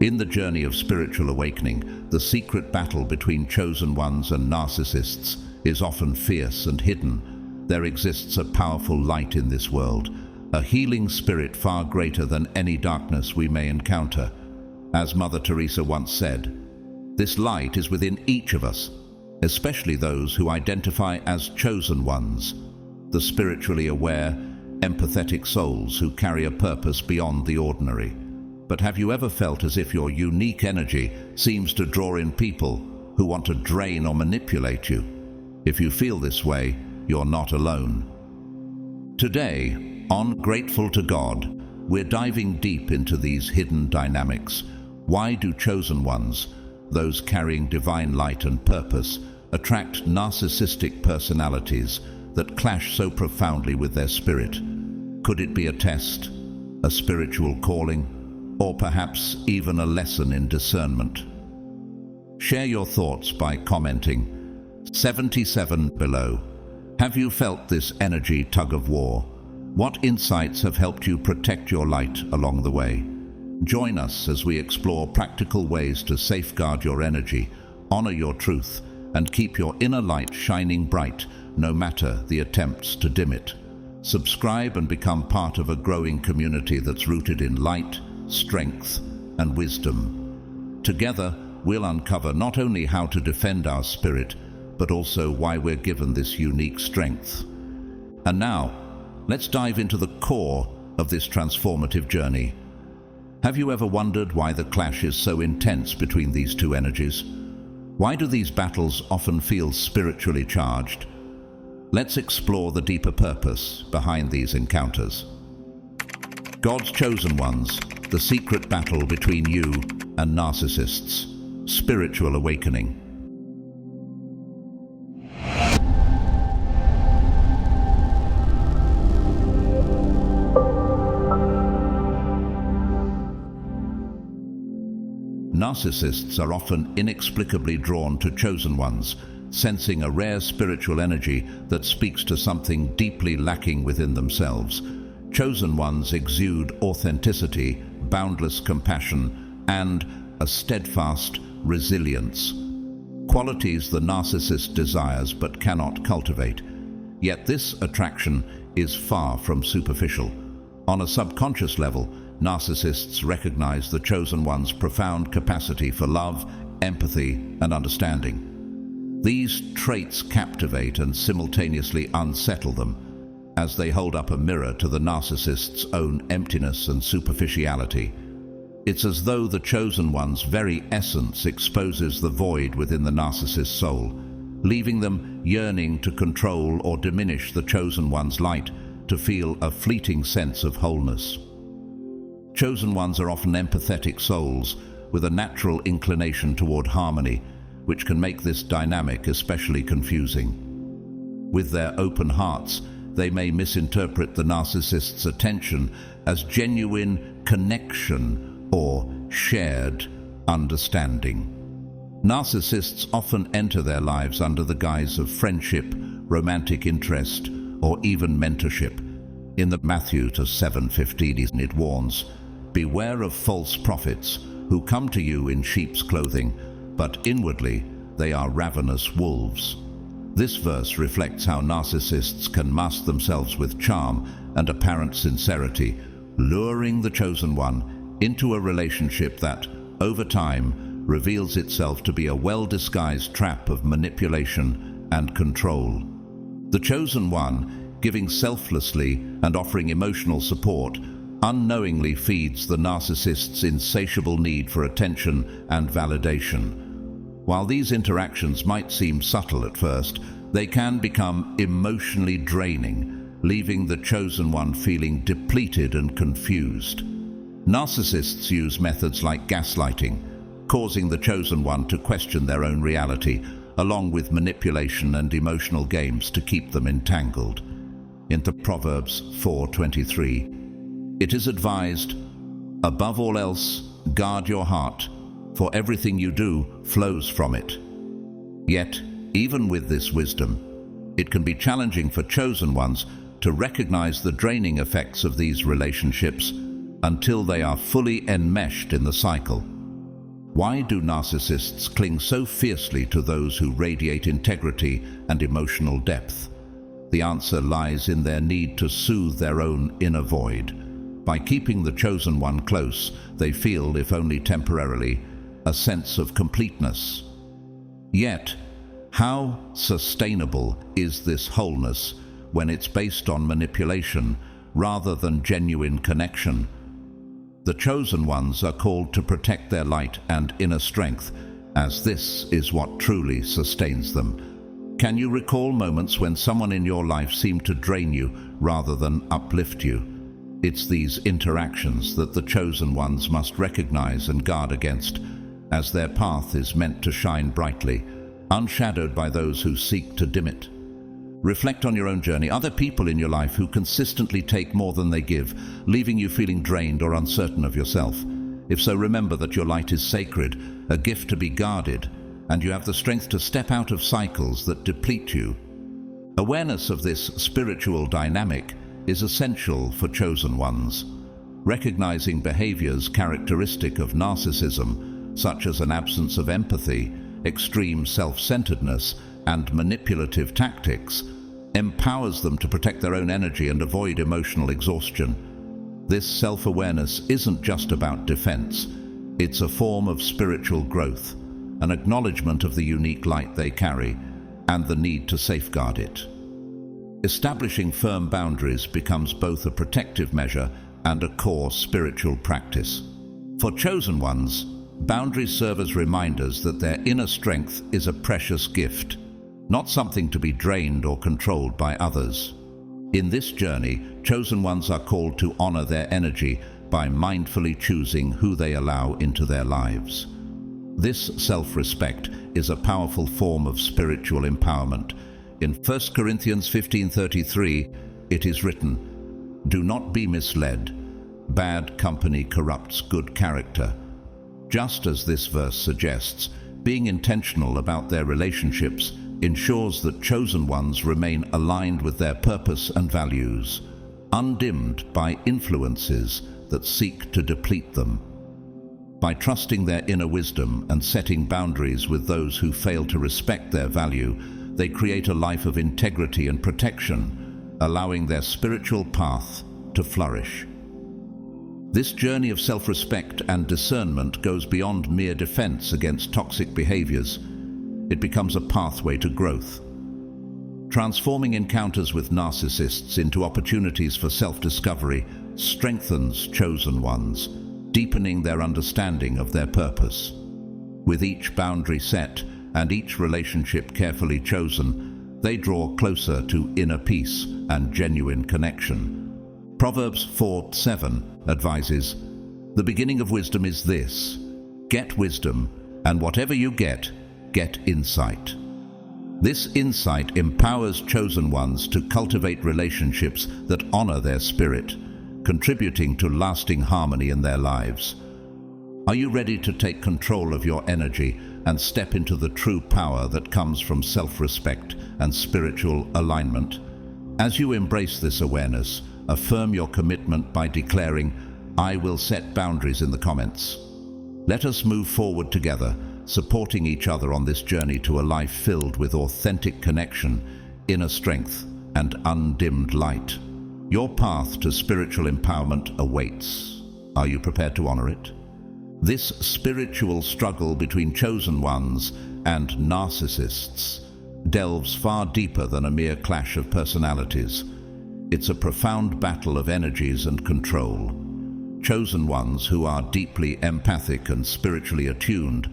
In the journey of spiritual awakening, the secret battle between chosen ones and narcissists is often fierce and hidden. There exists a powerful light in this world, a healing spirit far greater than any darkness we may encounter. As Mother Teresa once said, "This light is within each of us, especially those who identify as chosen ones, the spiritually aware, empathetic souls who carry a purpose beyond the ordinary." But have you ever felt as if your unique energy seems to draw in people who want to drain or manipulate you? If you feel this way, you're not alone. Today, on Grateful to God, we're diving deep into these hidden dynamics. Why do chosen ones, those carrying divine light and purpose, attract narcissistic personalities that clash so profoundly with their spirit? Could it be a test, a spiritual calling, or perhaps even a lesson in discernment? Share your thoughts by commenting 77 below. Have you felt this energy tug-of-war? What insights have helped you protect your light along the way? Join us as we explore practical ways to safeguard your energy, honor your truth, and keep your inner light shining bright, no matter the attempts to dim it. Subscribe and become part of a growing community that's rooted in light, strength, and wisdom. Together, we'll uncover not only how to defend our spirit, but also why we're given this unique strength. And now, let's dive into the core of this transformative journey. Have you ever wondered why the clash is so intense between these two energies? Why do these battles often feel spiritually charged? Let's explore the deeper purpose behind these encounters. God's chosen ones, the secret battle between you and narcissists. Spiritual awakening. Narcissists are often inexplicably drawn to chosen ones, sensing a rare spiritual energy that speaks to something deeply lacking within themselves. Chosen ones exude authenticity, boundless compassion, and a steadfast resilience. Qualities the narcissist desires but cannot cultivate. Yet this attraction is far from superficial. On a subconscious level, narcissists recognize the chosen one's profound capacity for love, empathy, and understanding. These traits captivate and simultaneously unsettle them, as they hold up a mirror to the narcissist's own emptiness and superficiality. It's as though the chosen one's very essence exposes the void within the narcissist's soul, leaving them yearning to control or diminish the chosen one's light to feel a fleeting sense of wholeness. Chosen ones are often empathetic souls with a natural inclination toward harmony, which can make this dynamic especially confusing. With their open hearts, they may misinterpret the narcissist's attention as genuine connection or shared understanding. Narcissists often enter their lives under the guise of friendship, romantic interest, or even mentorship. In the Matthew 7:15 it warns, "Beware of false prophets who come to you in sheep's clothing, but inwardly they are ravenous wolves." This verse reflects how narcissists can mask themselves with charm and apparent sincerity, luring the chosen one into a relationship that, over time, reveals itself to be a well-disguised trap of manipulation and control. The chosen one, giving selflessly and offering emotional support, unknowingly feeds the narcissist's insatiable need for attention and validation. While these interactions might seem subtle at first, they can become emotionally draining, leaving the chosen one feeling depleted and confused. Narcissists use methods like gaslighting, causing the chosen one to question their own reality, along with manipulation and emotional games to keep them entangled. In the Proverbs 4:23, it is advised, "Above all else, guard your heart, for everything you do flows from it." Yet, even with this wisdom, it can be challenging for chosen ones to recognize the draining effects of these relationships until they are fully enmeshed in the cycle. Why do narcissists cling so fiercely to those who radiate integrity and emotional depth? The answer lies in their need to soothe their own inner void. By keeping the chosen one close, they feel, if only temporarily, a sense of completeness. Yet, how sustainable is this wholeness when it's based on manipulation rather than genuine connection? The chosen ones are called to protect their light and inner strength, as this is what truly sustains them. Can you recall moments when someone in your life seemed to drain you rather than uplift you? It's these interactions that the chosen ones must recognize and guard against, as their path is meant to shine brightly, unshadowed by those who seek to dim it. Reflect on your own journey. Are there people in your life who consistently take more than they give, leaving you feeling drained or uncertain of yourself? If so, remember that your light is sacred, a gift to be guarded, and you have the strength to step out of cycles that deplete you. Awareness of this spiritual dynamic is essential for chosen ones. Recognizing behaviors characteristic of narcissism, such as an absence of empathy, extreme self-centeredness, and manipulative tactics, empowers them to protect their own energy and avoid emotional exhaustion. This self-awareness isn't just about defense. It's a form of spiritual growth, an acknowledgement of the unique light they carry, and the need to safeguard it. Establishing firm boundaries becomes both a protective measure and a core spiritual practice. For chosen ones, boundaries serve as reminders that their inner strength is a precious gift, not something to be drained or controlled by others. In this journey, chosen ones are called to honor their energy by mindfully choosing who they allow into their lives. This self-respect is a powerful form of spiritual empowerment. In 1 Corinthians 15:33, it is written, "Do not be misled. Bad company corrupts good character." Just as this verse suggests, being intentional about their relationships ensures that chosen ones remain aligned with their purpose and values, undimmed by influences that seek to deplete them. By trusting their inner wisdom and setting boundaries with those who fail to respect their value, they create a life of integrity and protection, allowing their spiritual path to flourish. This journey of self-respect and discernment goes beyond mere defense against toxic behaviors. It becomes a pathway to growth. Transforming encounters with narcissists into opportunities for self-discovery strengthens chosen ones, deepening their understanding of their purpose. With each boundary set and each relationship carefully chosen, they draw closer to inner peace and genuine connection. Proverbs 4:7 advises, "The beginning of wisdom is this: get wisdom, and whatever you get insight." This insight empowers chosen ones to cultivate relationships that honor their spirit, contributing to lasting harmony in their lives. Are you ready to take control of your energy and step into the true power that comes from self-respect and spiritual alignment? As you embrace this awareness, affirm your commitment by declaring, "I will set boundaries," in the comments. Let us move forward together, supporting each other on this journey to a life filled with authentic connection, inner strength, and undimmed light. Your path to spiritual empowerment awaits. Are you prepared to honor it? This spiritual struggle between chosen ones and narcissists delves far deeper than a mere clash of personalities. It's a profound battle of energies and control. Chosen ones, who are deeply empathic and spiritually attuned,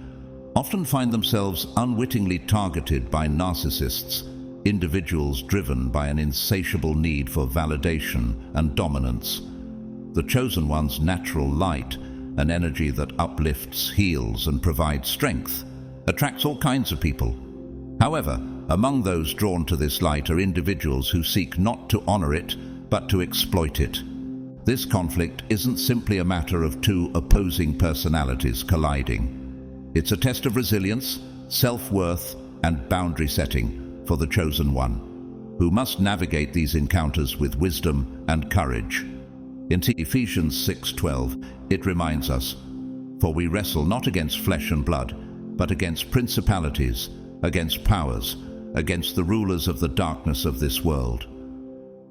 often find themselves unwittingly targeted by narcissists, individuals driven by an insatiable need for validation and dominance. The chosen one's natural light, an energy that uplifts, heals, and provides strength, attracts all kinds of people. However, among those drawn to this light are individuals who seek not to honor it, but to exploit it. This conflict isn't simply a matter of two opposing personalities colliding. It's a test of resilience, self-worth, and boundary setting for the chosen one, who must navigate these encounters with wisdom and courage. In Ephesians 6:12, it reminds us, For we wrestle not against flesh and blood, but against principalities, against powers, against the rulers of the darkness of this world.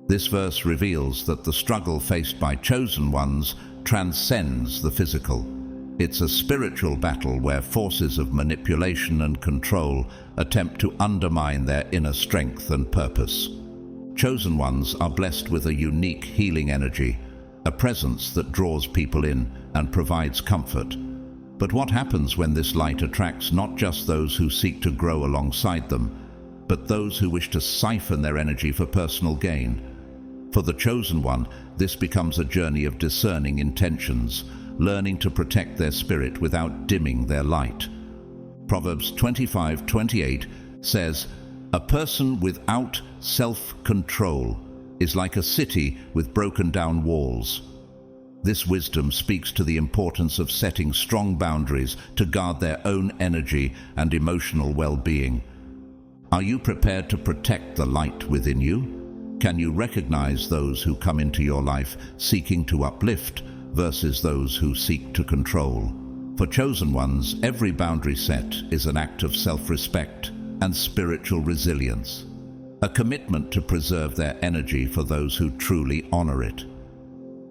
This verse reveals that the struggle faced by chosen ones transcends the physical. It's a spiritual battle where forces of manipulation and control attempt to undermine their inner strength and purpose. Chosen ones are blessed with a unique healing energy, a presence that draws people in and provides comfort. But what happens when this light attracts not just those who seek to grow alongside them, but those who wish to siphon their energy for personal gain? For the chosen one, this becomes a journey of discerning intentions, learning to protect their spirit without dimming their light. Proverbs 25:28 says, "A person without self-control is like a city with broken down walls." This wisdom speaks to the importance of setting strong boundaries to guard their own energy and emotional well-being. Are you prepared to protect the light within you? Can you recognize those who come into your life seeking to uplift versus those who seek to control? For chosen ones, every boundary set is an act of self-respect and spiritual resilience, a commitment to preserve their energy for those who truly honor it.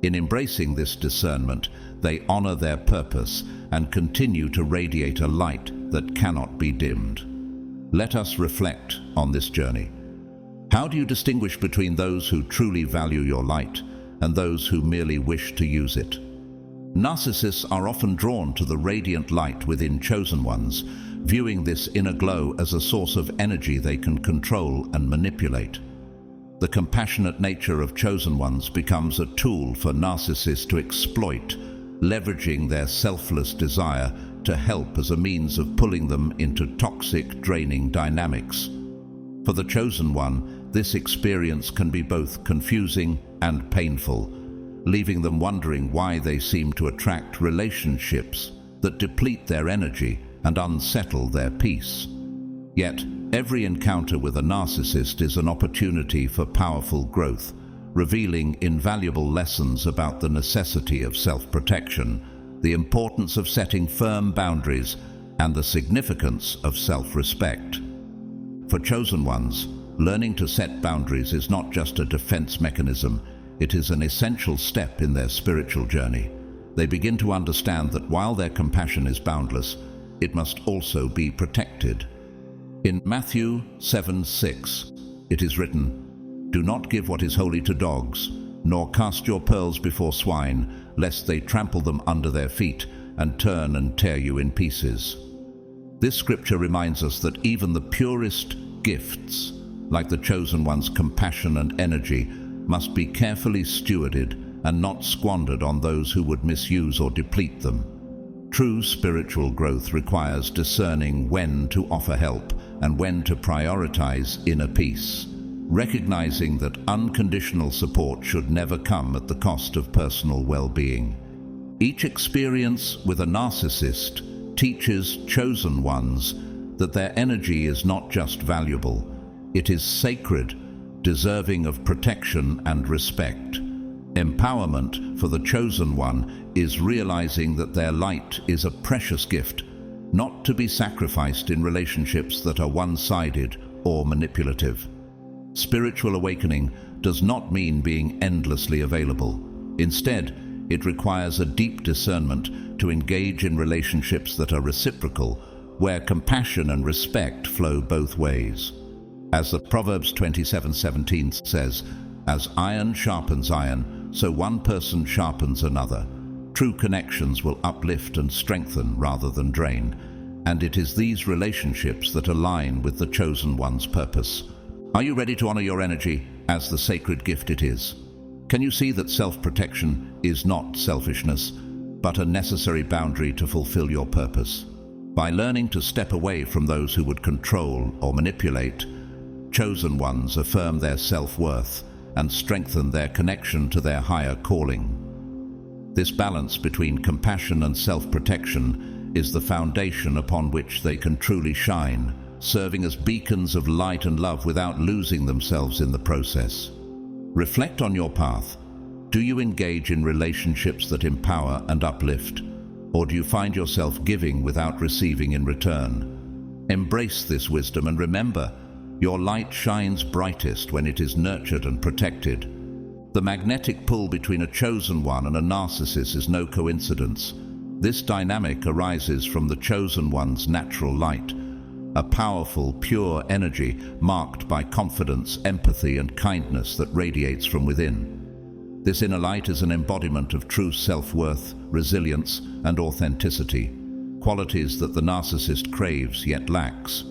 In embracing this discernment, they honor their purpose and continue to radiate a light that cannot be dimmed. Let us reflect on this journey. How do you distinguish between those who truly value your light and those who merely wish to use it? Narcissists are often drawn to the radiant light within chosen ones, viewing this inner glow as a source of energy they can control and manipulate. The compassionate nature of chosen ones becomes a tool for narcissists to exploit, leveraging their selfless desire to help as a means of pulling them into toxic, draining dynamics. For the chosen one, this experience can be both confusing and painful, leaving them wondering why they seem to attract relationships that deplete their energy and unsettle their peace. Yet, every encounter with a narcissist is an opportunity for powerful growth, revealing invaluable lessons about the necessity of self-protection, the importance of setting firm boundaries, and the significance of self-respect. For chosen ones, learning to set boundaries is not just a defense mechanism, it is an essential step in their spiritual journey. They begin to understand that while their compassion is boundless, it must also be protected. In Matthew 7:6, it is written, "Do not give what is holy to dogs, nor cast your pearls before swine, lest they trample them under their feet and turn and tear you in pieces." This scripture reminds us that even the purest gifts, like the chosen one's compassion and energy, must be carefully stewarded and not squandered on those who would misuse or deplete them. True spiritual growth requires discerning when to offer help and when to prioritize inner peace, recognizing that unconditional support should never come at the cost of personal well-being. Each experience with a narcissist teaches chosen ones that their energy is not just valuable, it is sacred, deserving of protection and respect. Empowerment for the chosen one is realizing that their light is a precious gift, not to be sacrificed in relationships that are one-sided or manipulative. Spiritual awakening does not mean being endlessly available. Instead, it requires a deep discernment to engage in relationships that are reciprocal, where compassion and respect flow both ways. As the Proverbs 27:17 says, "As iron sharpens iron, so one person sharpens another." True connections will uplift and strengthen rather than drain, and it is these relationships that align with the chosen one's purpose. Are you ready to honor your energy as the sacred gift it is? Can you see that self-protection is not selfishness, but a necessary boundary to fulfill your purpose? By learning to step away from those who would control or manipulate, chosen ones affirm their self-worth and strengthen their connection to their higher calling. This balance between compassion and self-protection is the foundation upon which they can truly shine, serving as beacons of light and love without losing themselves in the process. Reflect on your path. Do you engage in relationships that empower and uplift, Or do you find yourself giving without receiving in return? Embrace this wisdom and remember, your light shines brightest when it is nurtured and protected. The magnetic pull between a chosen one and a narcissist is no coincidence. This dynamic arises from the chosen one's natural light, a powerful, pure energy marked by confidence, empathy, and kindness that radiates from within. This inner light is an embodiment of true self-worth, resilience, and authenticity, qualities that the narcissist craves yet lacks.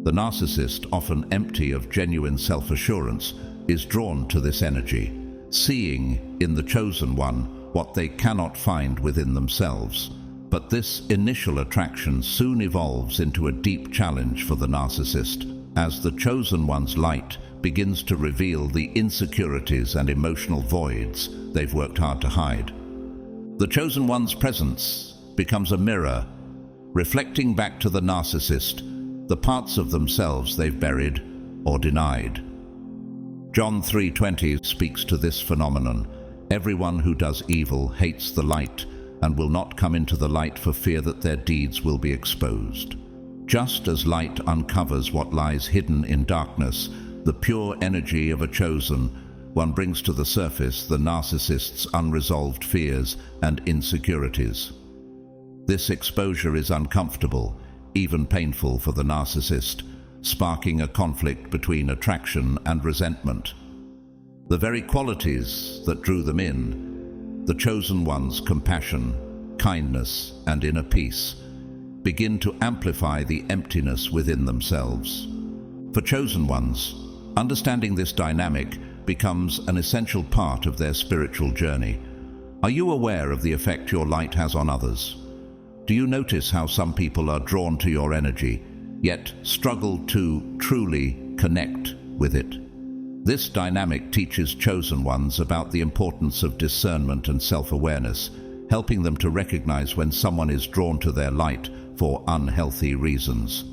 The narcissist, often empty of genuine self-assurance, is drawn to this energy, seeing in the chosen one what they cannot find within themselves. But this initial attraction soon evolves into a deep challenge for the narcissist, as the chosen one's light begins to reveal the insecurities and emotional voids they've worked hard to hide. The chosen one's presence becomes a mirror, reflecting back to the narcissist the parts of themselves they've buried or denied. John 3:20 speaks to this phenomenon. Everyone who does evil hates the light and will not come into the light for fear that their deeds will be exposed. Just as light uncovers what lies hidden in darkness, the pure energy of a chosen one brings to the surface the narcissist's unresolved fears and insecurities. This exposure is uncomfortable, even painful for the narcissist, sparking a conflict between attraction and resentment. The very qualities that drew them in, the chosen one's compassion, kindness, and inner peace, begin to amplify the emptiness within themselves. For chosen ones, understanding this dynamic becomes an essential part of their spiritual journey. Are you aware of the effect your light has on others? Do you notice how some people are drawn to your energy, yet struggle to truly connect with it? This dynamic teaches chosen ones about the importance of discernment and self-awareness, helping them to recognize when someone is drawn to their light for unhealthy reasons.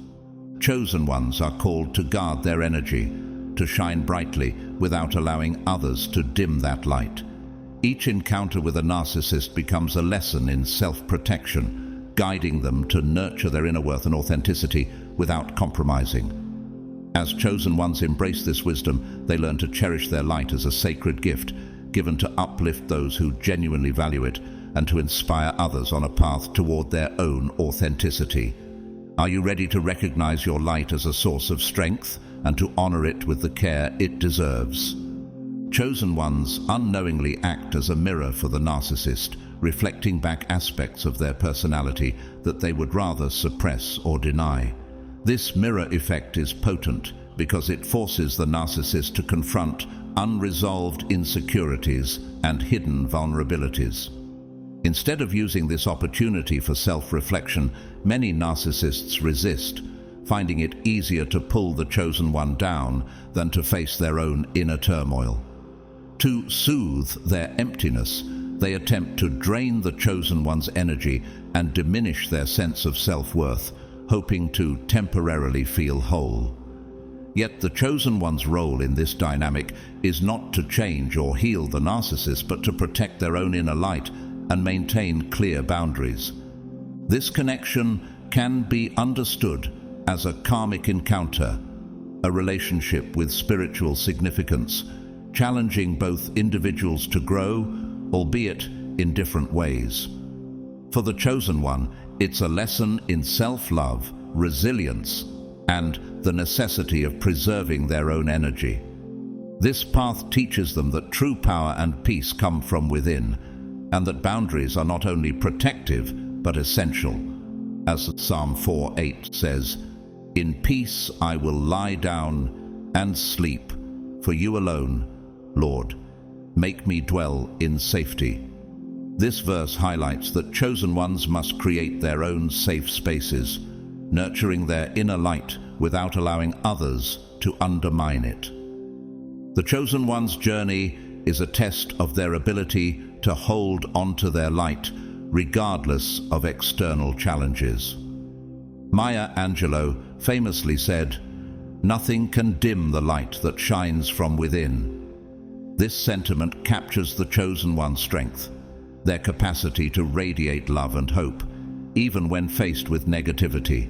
Chosen ones are called to guard their energy, to shine brightly without allowing others to dim that light. Each encounter with a narcissist becomes a lesson in self-protection, guiding them to nurture their inner worth and authenticity without compromising. As chosen ones embrace this wisdom, they learn to cherish their light as a sacred gift, given to uplift those who genuinely value it and to inspire others on a path toward their own authenticity. Are you ready to recognize your light as a source of strength and to honor it with the care it deserves? Chosen ones unknowingly act as a mirror for the narcissist, reflecting back aspects of their personality that they would rather suppress or deny. This mirror effect is potent because it forces the narcissist to confront unresolved insecurities and hidden vulnerabilities. Instead of using this opportunity for self-reflection, many narcissists resist, finding it easier to pull the chosen one down than to face their own inner turmoil. To soothe their emptiness, they attempt to drain the chosen one's energy and diminish their sense of self-worth, hoping to temporarily feel whole. Yet the chosen one's role in this dynamic is not to change or heal the narcissist, but to protect their own inner light and maintain clear boundaries. This connection can be understood as a karmic encounter, a relationship with spiritual significance, challenging both individuals to grow, albeit in different ways. For the chosen one, it's a lesson in self-love, resilience, and the necessity of preserving their own energy. This path teaches them that true power and peace come from within, and that boundaries are not only protective, but essential. As Psalm 4:8 says, "In peace I will lie down and sleep, for you alone, Lord, make me dwell in safety." This verse highlights that chosen ones must create their own safe spaces, nurturing their inner light without allowing others to undermine it. The chosen one's journey is a test of their ability to hold onto their light, regardless of external challenges. Maya Angelou famously said, "Nothing can dim the light that shines from within." This sentiment captures the chosen one's strength. their capacity to radiate love and hope, even when faced with negativity.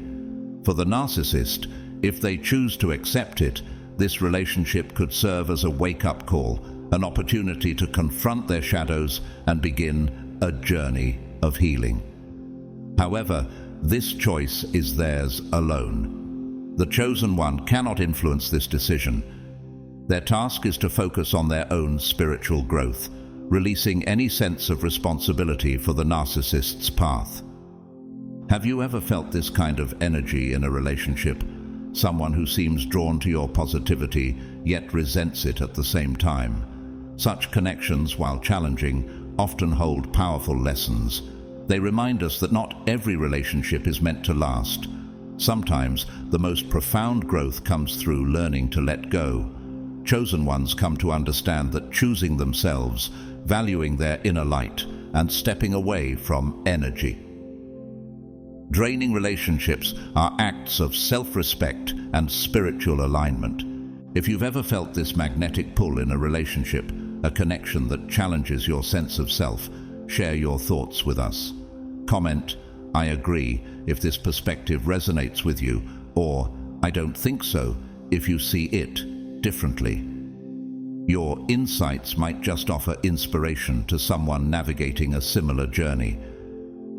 For the narcissist, if they choose to accept it, this relationship could serve as a wake-up call, an opportunity to confront their shadows and begin a journey of healing. However, this choice is theirs alone. The chosen one cannot influence this decision. Their task is to focus on their own spiritual growth, releasing any sense of responsibility for the narcissist's path. Have you ever felt this kind of energy in a relationship? Someone who seems drawn to your positivity, yet resents it at the same time. Such connections, while challenging, often hold powerful lessons. They remind us that not every relationship is meant to last. Sometimes the most profound growth comes through learning to let go. Chosen ones come to understand that choosing themselves, valuing their inner light, and stepping away from energy. Draining relationships are acts of self-respect and spiritual alignment. If you've ever felt this magnetic pull in a relationship, a connection that challenges your sense of self, share your thoughts with us. Comment, "I agree," if this perspective resonates with you, or "I don't think so," if you see it differently. Your insights might just offer inspiration to someone navigating a similar journey.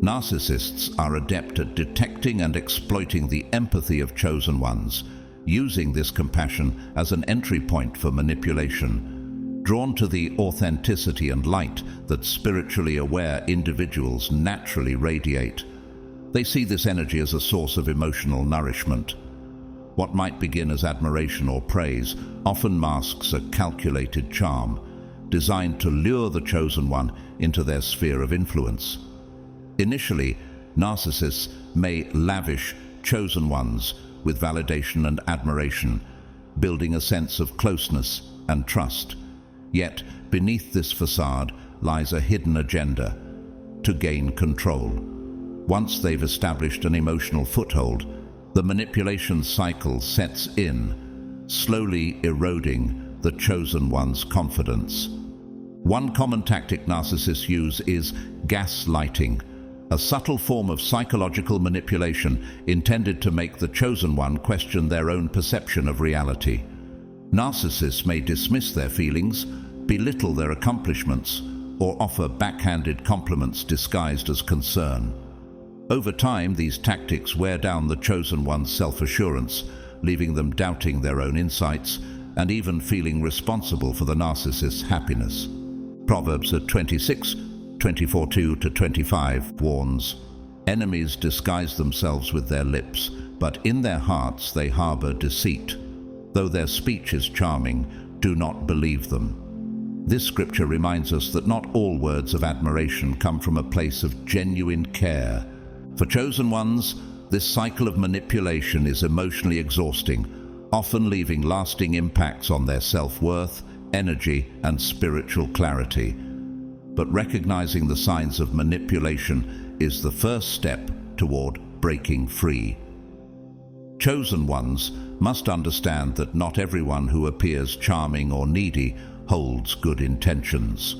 Narcissists are adept at detecting and exploiting the empathy of chosen ones, using this compassion as an entry point for manipulation. Drawn to the authenticity and light that spiritually aware individuals naturally radiate, they see this energy as a source of emotional nourishment. What might begin as admiration or praise often masks a calculated charm, designed to lure the chosen one into their sphere of influence. Initially, narcissists may lavish chosen ones with validation and admiration, building a sense of closeness and trust. Yet, beneath this facade lies a hidden agenda: to gain control. Once they've established an emotional foothold, the manipulation cycle sets in, slowly eroding the chosen one's confidence. One common tactic narcissists use is gaslighting, a subtle form of psychological manipulation intended to make the chosen one question their own perception of reality. Narcissists may dismiss their feelings, belittle their accomplishments, or offer backhanded compliments disguised as concern. Over time, these tactics wear down the chosen one's self-assurance, leaving them doubting their own insights and even feeling responsible for the narcissist's happiness. Proverbs 26:24-25 warns, "Enemies disguise themselves with their lips, but in their hearts they harbor deceit. Though their speech is charming, do not believe them." This scripture reminds us that not all words of admiration come from a place of genuine care. For chosen ones, this cycle of manipulation is emotionally exhausting, often leaving lasting impacts on their self-worth, energy, and spiritual clarity. But recognizing the signs of manipulation is the first step toward breaking free. Chosen ones must understand that not everyone who appears charming or needy holds good intentions.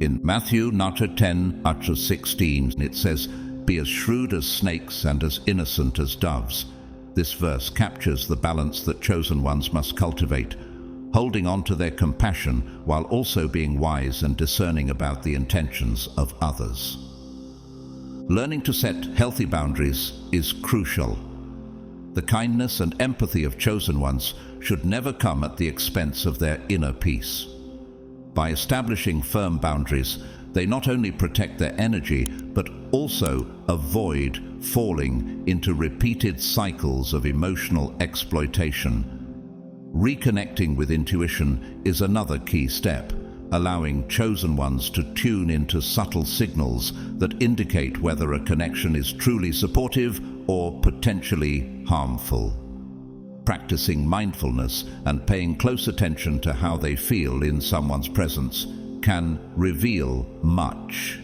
In Matthew 10:16, it says, "Be as shrewd as snakes and as innocent as doves." This verse captures the balance that chosen ones must cultivate, holding on to their compassion while also being wise and discerning about the intentions of others. Learning to set healthy boundaries is crucial. The kindness and empathy of chosen ones should never come at the expense of their inner peace. By establishing firm boundaries, they not only protect their energy, but also avoid falling into repeated cycles of emotional exploitation. Reconnecting with intuition is another key step, allowing chosen ones to tune into subtle signals that indicate whether a connection is truly supportive or potentially harmful. Practicing mindfulness and paying close attention to how they feel in someone's presence can reveal much.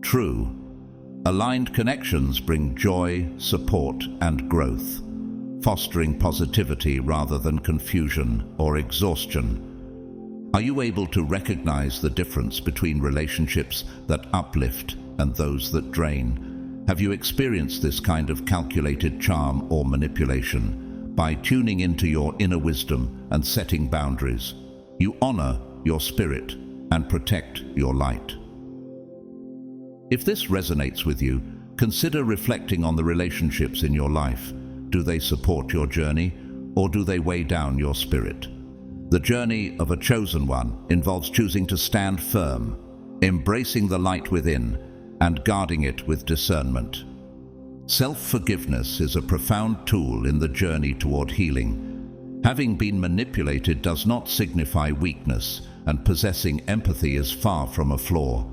True, aligned connections bring joy, support, and growth, fostering positivity rather than confusion or exhaustion. Are you able to recognize the difference between relationships that uplift and those that drain? Have you experienced this kind of calculated charm or manipulation? By tuning into your inner wisdom and setting boundaries, you honor your spirit and protect your light. If this resonates with you, consider reflecting on the relationships in your life. Do they support your journey, or do they weigh down your spirit? The journey of a chosen one involves choosing to stand firm, embracing the light within, and guarding it with discernment. Self-forgiveness is a profound tool in the journey toward healing. Having been manipulated does not signify weakness, and possessing empathy is far from a flaw.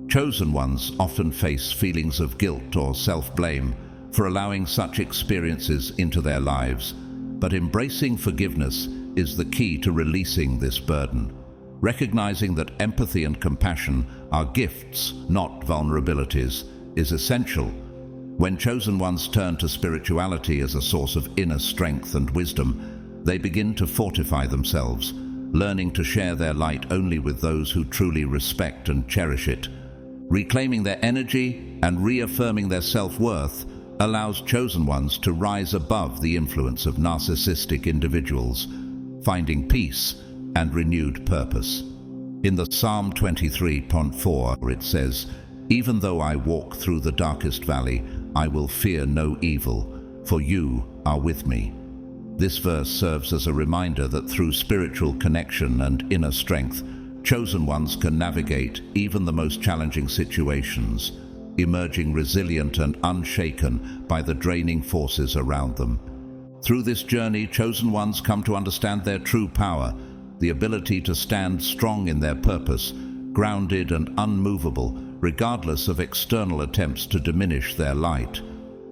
Chosen ones often face feelings of guilt or self-blame for allowing such experiences into their lives, but embracing forgiveness is the key to releasing this burden. Recognizing that empathy and compassion are gifts, not vulnerabilities, is essential. When chosen ones turn to spirituality as a source of inner strength and wisdom, they begin to fortify themselves, learning to share their light only with those who truly respect and cherish it. Reclaiming their energy and reaffirming their self-worth allows chosen ones to rise above the influence of narcissistic individuals, finding peace and renewed purpose. In the Psalm 23:4 it says, "Even though I walk through the darkest valley, I will fear no evil, for you are with me." This verse serves as a reminder that through spiritual connection and inner strength, chosen ones can navigate even the most challenging situations, emerging resilient and unshaken by the draining forces around them. Through this journey, chosen ones come to understand their true power, the ability to stand strong in their purpose, grounded and unmovable, regardless of external attempts to diminish their light.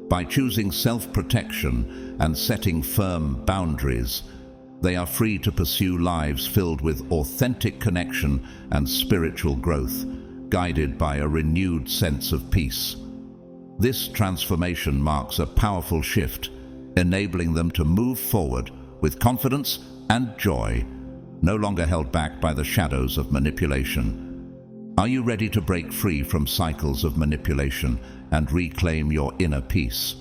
By choosing self-protection and setting firm boundaries, they are free to pursue lives filled with authentic connection and spiritual growth, guided by a renewed sense of peace. This transformation marks a powerful shift, enabling them to move forward with confidence and joy, no longer held back by the shadows of manipulation. Are you ready to break free from cycles of manipulation and reclaim your inner peace?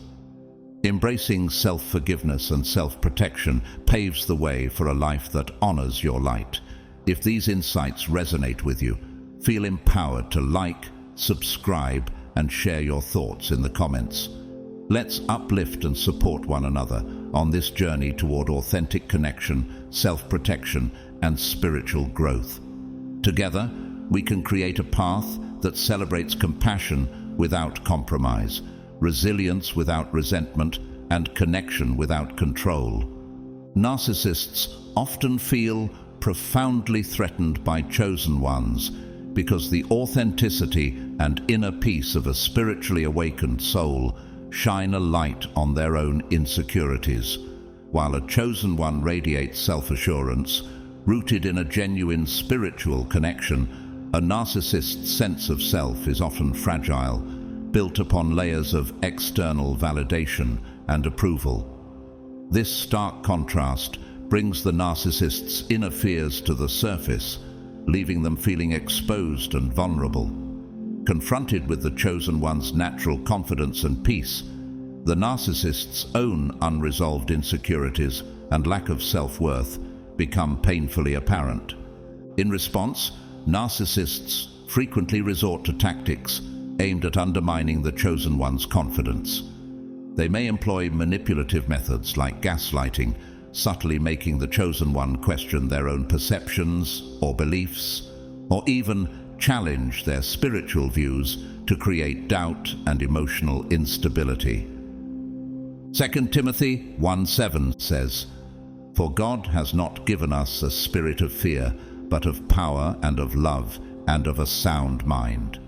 Embracing self-forgiveness and self-protection paves the way for a life that honors your light. If these insights resonate with you, feel empowered to like, subscribe, and share your thoughts in the comments. Let's uplift and support one another on this journey toward authentic connection, self-protection, and spiritual growth. Together, we can create a path that celebrates compassion without compromise, resilience without resentment, and connection without control. Narcissists often feel profoundly threatened by chosen ones because the authenticity and inner peace of a spiritually awakened soul shine a light on their own insecurities, while a chosen one radiates self-assurance, rooted in a genuine spiritual connection. A narcissist's sense of self is often fragile, built upon layers of external validation and approval. This stark contrast brings the narcissist's inner fears to the surface, leaving them feeling exposed and vulnerable. Confronted with the chosen one's natural confidence and peace, the narcissist's own unresolved insecurities and lack of self-worth become painfully apparent. In response, narcissists frequently resort to tactics aimed at undermining the chosen one's confidence. They may employ manipulative methods like gaslighting, subtly making the chosen one question their own perceptions or beliefs, or even challenge their spiritual views to create doubt and emotional instability. 2 Timothy 1:7 says, "For God has not given us a spirit of fear, but of power and of love and of a sound mind."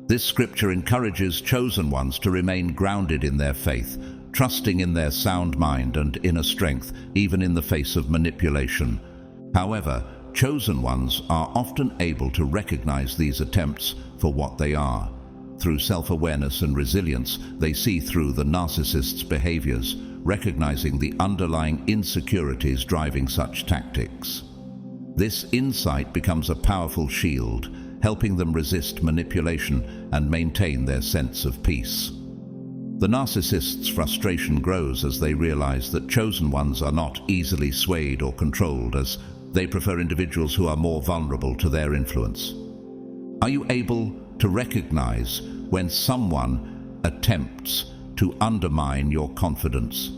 This scripture encourages chosen ones to remain grounded in their faith, trusting in their sound mind and inner strength, even in the face of manipulation. However, chosen ones are often able to recognize these attempts for what they are. Through self-awareness and resilience, they see through the narcissist's behaviors, recognizing the underlying insecurities driving such tactics. This insight becomes a powerful shield, helping them resist manipulation and maintain their sense of peace. The narcissist's frustration grows as they realize that chosen ones are not easily swayed or controlled, as they prefer individuals who are more vulnerable to their influence. Are you able to recognize when someone attempts to undermine your confidence?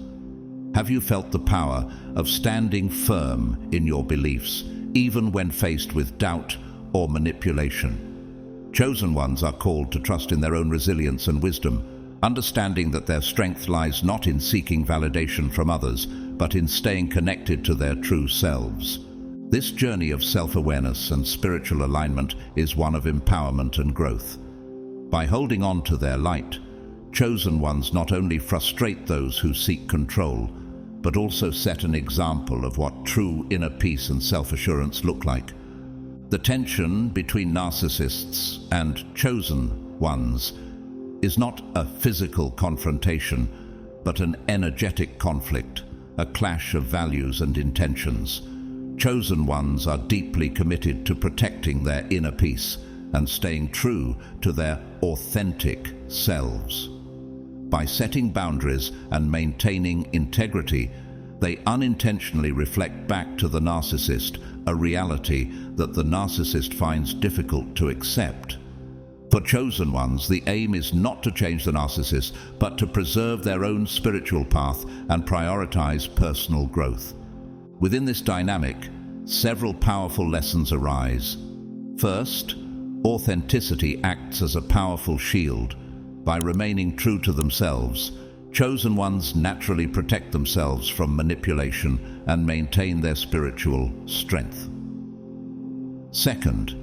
Have you felt the power of standing firm in your beliefs, even when faced with doubt or manipulation? Chosen ones are called to trust in their own resilience and wisdom, understanding that their strength lies not in seeking validation from others, but in staying connected to their true selves. This journey of self-awareness and spiritual alignment is one of empowerment and growth. By holding on to their light, chosen ones not only frustrate those who seek control, but also set an example of what true inner peace and self-assurance look like. The tension between narcissists and chosen ones is not a physical confrontation, but an energetic conflict, a clash of values and intentions. Chosen ones are deeply committed to protecting their inner peace and staying true to their authentic selves. By setting boundaries and maintaining integrity, they unintentionally reflect back to the narcissist a reality that the narcissist finds difficult to accept. For chosen ones, the aim is not to change the narcissist, but to preserve their own spiritual path and prioritize personal growth. Within this dynamic, several powerful lessons arise. First, authenticity acts as a powerful shield. By remaining true to themselves, chosen ones naturally protect themselves from manipulation and maintain their spiritual strength. Second,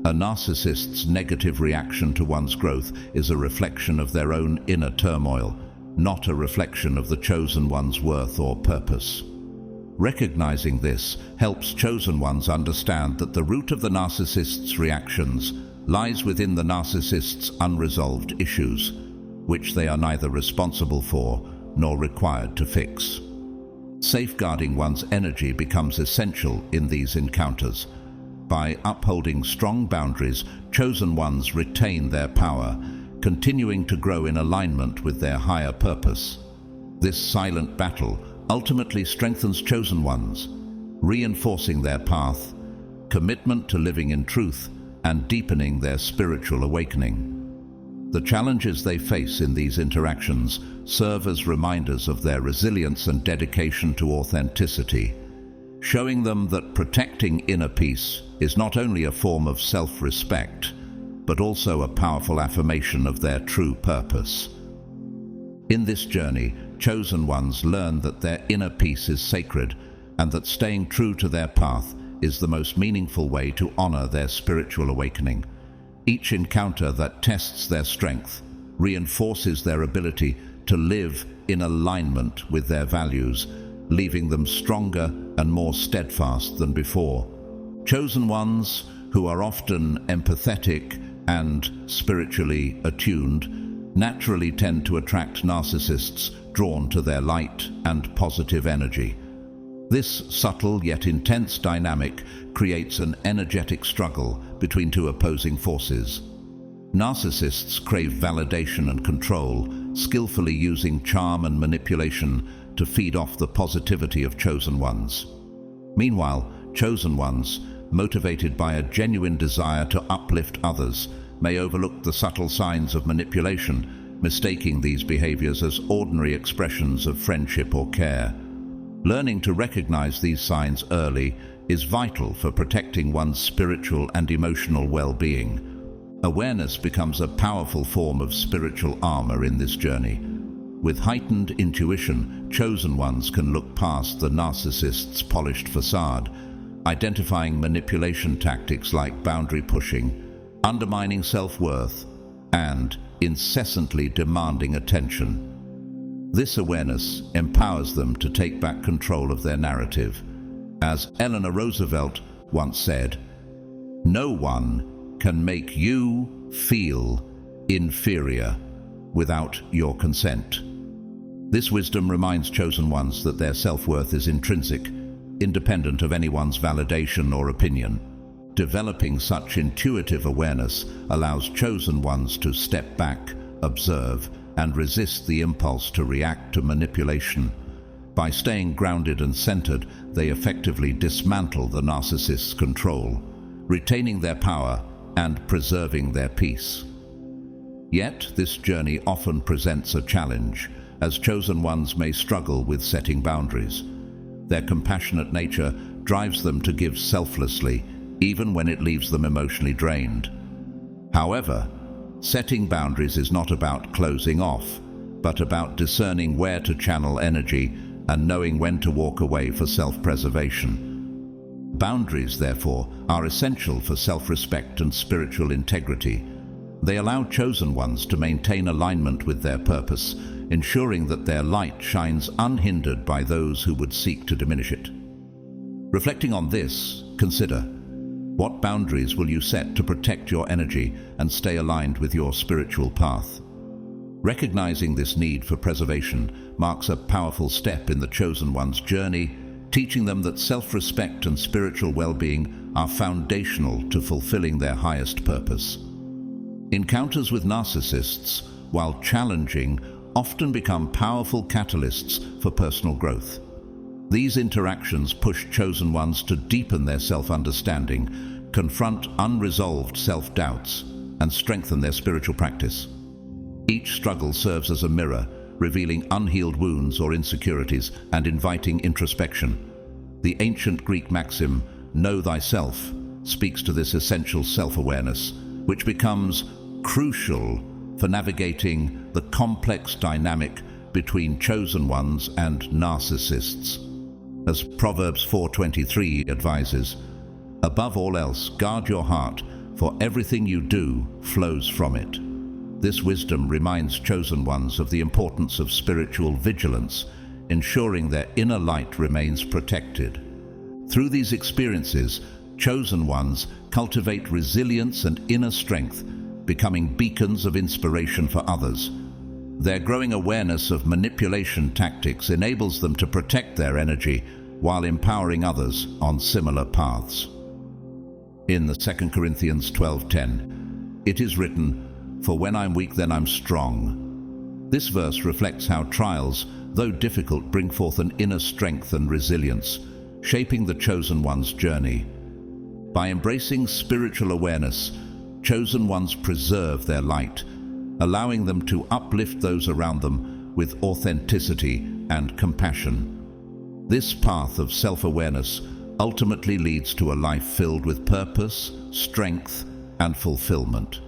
a narcissist's negative reaction to one's growth is a reflection of their own inner turmoil, not a reflection of the chosen one's worth or purpose. Recognizing this helps chosen ones understand that the root of the narcissist's reactions lies within the narcissist's unresolved issues, which they are neither responsible for nor required to fix. Safeguarding one's energy becomes essential in these encounters. By upholding strong boundaries, chosen ones retain their power, continuing to grow in alignment with their higher purpose. This silent battle ultimately strengthens chosen ones, reinforcing their path, commitment to living in truth, and deepening their spiritual awakening. The challenges they face in these interactions serve as reminders of their resilience and dedication to authenticity, showing them that protecting inner peace is not only a form of self-respect, but also a powerful affirmation of their true purpose. In this journey, chosen ones learn that their inner peace is sacred and that staying true to their path is the most meaningful way to honor their spiritual awakening. Each encounter that tests their strength reinforces their ability to live in alignment with their values, leaving them stronger and more steadfast than before. Chosen ones, who are often empathetic and spiritually attuned, naturally tend to attract narcissists drawn to their light and positive energy. This subtle yet intense dynamic creates an energetic struggle between two opposing forces. Narcissists crave validation and control, skillfully using charm and manipulation to feed off the positivity of chosen ones. Meanwhile, chosen ones, motivated by a genuine desire to uplift others, may overlook the subtle signs of manipulation, mistaking these behaviors as ordinary expressions of friendship or care. Learning to recognize these signs early is vital for protecting one's spiritual and emotional well-being. Awareness becomes a powerful form of spiritual armor in this journey. With heightened intuition, chosen ones can look past the narcissist's polished facade, identifying manipulation tactics like boundary pushing, undermining self-worth, and incessantly demanding attention. This awareness empowers them to take back control of their narrative. As Eleanor Roosevelt once said, "No one can make you feel inferior without your consent." This wisdom reminds chosen ones that their self-worth is intrinsic, independent of anyone's validation or opinion. Developing such intuitive awareness allows chosen ones to step back, observe, and resist the impulse to react to manipulation. By staying grounded and centered, they effectively dismantle the narcissist's control, retaining their power and preserving their peace. Yet, this journey often presents a challenge, as chosen ones may struggle with setting boundaries. Their compassionate nature drives them to give selflessly, even when it leaves them emotionally drained. However, setting boundaries is not about closing off, but about discerning where to channel energy and knowing when to walk away for self-preservation. Boundaries, therefore, are essential for self-respect and spiritual integrity. They allow chosen ones to maintain alignment with their purpose, ensuring that their light shines unhindered by those who would seek to diminish it. Reflecting on this, consider: what boundaries will you set to protect your energy and stay aligned with your spiritual path? Recognizing this need for preservation marks a powerful step in the chosen one's journey, teaching them that self-respect and spiritual well-being are foundational to fulfilling their highest purpose. Encounters with narcissists, while challenging, often become powerful catalysts for personal growth. These interactions push chosen ones to deepen their self-understanding, confront unresolved self-doubts, and strengthen their spiritual practice. Each struggle serves as a mirror, revealing unhealed wounds or insecurities and inviting introspection. The ancient Greek maxim, "Know thyself," speaks to this essential self-awareness, which becomes crucial for navigating the complex dynamic between chosen ones and narcissists. As Proverbs 4:23 advises, "Above all else, guard your heart, for everything you do flows from it." This wisdom reminds chosen ones of the importance of spiritual vigilance, ensuring their inner light remains protected. Through these experiences, chosen ones cultivate resilience and inner strength, becoming beacons of inspiration for others. Their growing awareness of manipulation tactics enables them to protect their energy while empowering others on similar paths. In the 2 Corinthians 12:10, it is written, "For when I'm weak, then I'm strong." This verse reflects how trials, though difficult, bring forth an inner strength and resilience, shaping the chosen one's journey. By embracing spiritual awareness, chosen ones preserve their light, allowing them to uplift those around them with authenticity and compassion. This path of self-awareness ultimately leads to a life filled with purpose, strength, and fulfillment.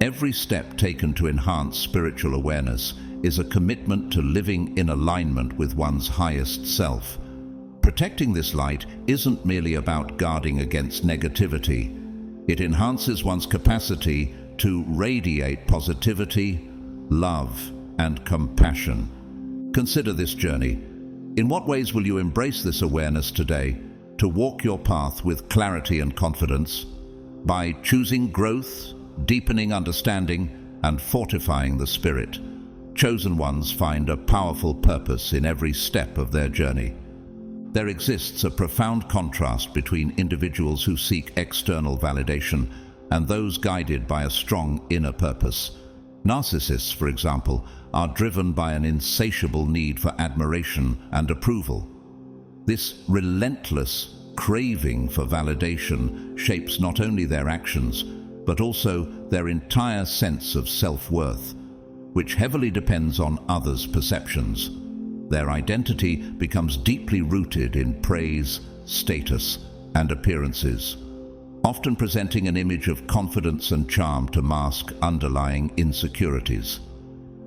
Every step taken to enhance spiritual awareness is a commitment to living in alignment with one's highest self. Protecting this light isn't merely about guarding against negativity. It enhances one's capacity to radiate positivity, love, and compassion. Consider this journey. In what ways will you embrace this awareness today to walk your path with clarity and confidence? By choosing growth, deepening understanding, and fortifying the spirit, chosen ones find a powerful purpose in every step of their journey. There exists a profound contrast between individuals who seek external validation and those guided by a strong inner purpose. Narcissists, for example, are driven by an insatiable need for admiration and approval. This relentless craving for validation shapes not only their actions, but also their entire sense of self-worth, which heavily depends on others' perceptions. Their identity becomes deeply rooted in praise, status, and appearances, often presenting an image of confidence and charm to mask underlying insecurities.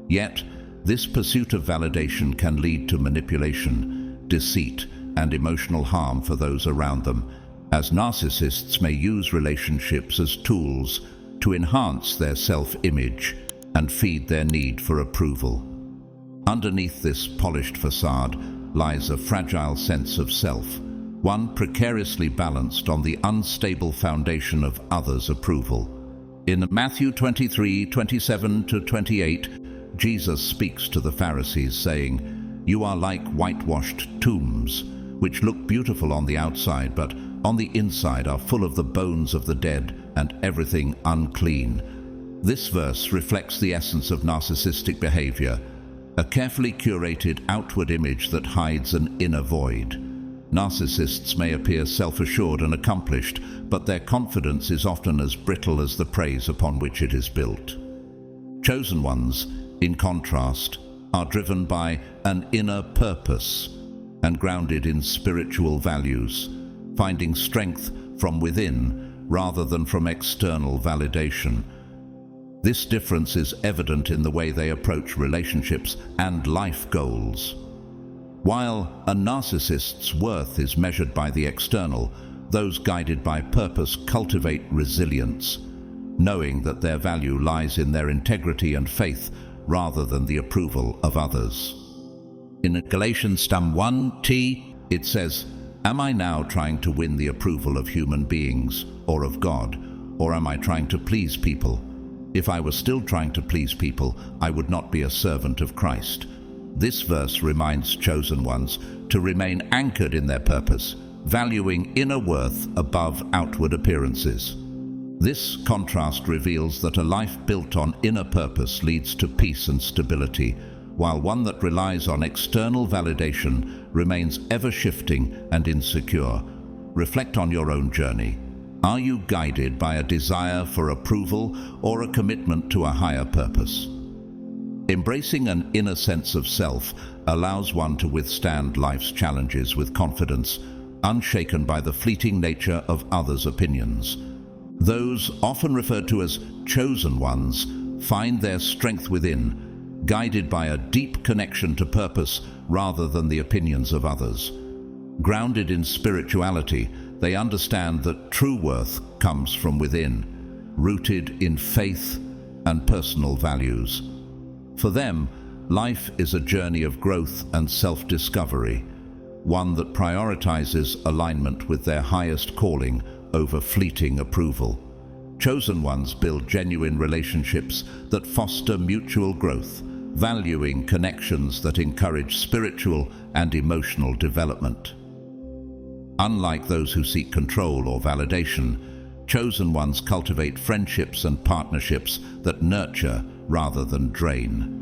Yet, this pursuit of validation can lead to manipulation, deceit, and emotional harm for those around them, as narcissists may use relationships as tools to enhance their self-image and feed their need for approval. Underneath this polished facade lies a fragile sense of self, one precariously balanced on the unstable foundation of others' approval. In Matthew 23:27-28, Jesus speaks to the Pharisees, saying, "You are like whitewashed tombs, which look beautiful on the outside, but on the inside are full of the bones of the dead and everything unclean. This verse reflects the essence of narcissistic behavior, a carefully curated outward image that hides an inner void. Narcissists may appear self-assured and accomplished, but their confidence is often as brittle as the praise upon which it is built. Chosen ones, in contrast, are driven by an inner purpose and grounded in spiritual values, finding strength from within rather than from external validation. This difference is evident in the way they approach relationships and life goals. While a narcissist's worth is measured by the external, those guided by purpose cultivate resilience, knowing that their value lies in their integrity and faith rather than the approval of others. In Galatians 1:1, it says, "Am I now trying to win the approval of human beings or of God, or am I trying to please people? If I were still trying to please people, I would not be a servant of Christ." This verse reminds chosen ones to remain anchored in their purpose, valuing inner worth above outward appearances. This contrast reveals that a life built on inner purpose leads to peace and stability, while one that relies on external validation remains ever-shifting and insecure. Reflect on your own journey. Are you guided by a desire for approval or a commitment to a higher purpose? Embracing an inner sense of self allows one to withstand life's challenges with confidence, unshaken by the fleeting nature of others' opinions. Those, often referred to as chosen ones, find their strength within, guided by a deep connection to purpose rather than the opinions of others. Grounded in spirituality, they understand that true worth comes from within, rooted in faith and personal values. For them, life is a journey of growth and self-discovery, one that prioritizes alignment with their highest calling over fleeting approval. Chosen ones build genuine relationships that foster mutual growth, valuing connections that encourage spiritual and emotional development. Unlike those who seek control or validation, chosen ones cultivate friendships and partnerships that nurture rather than drain.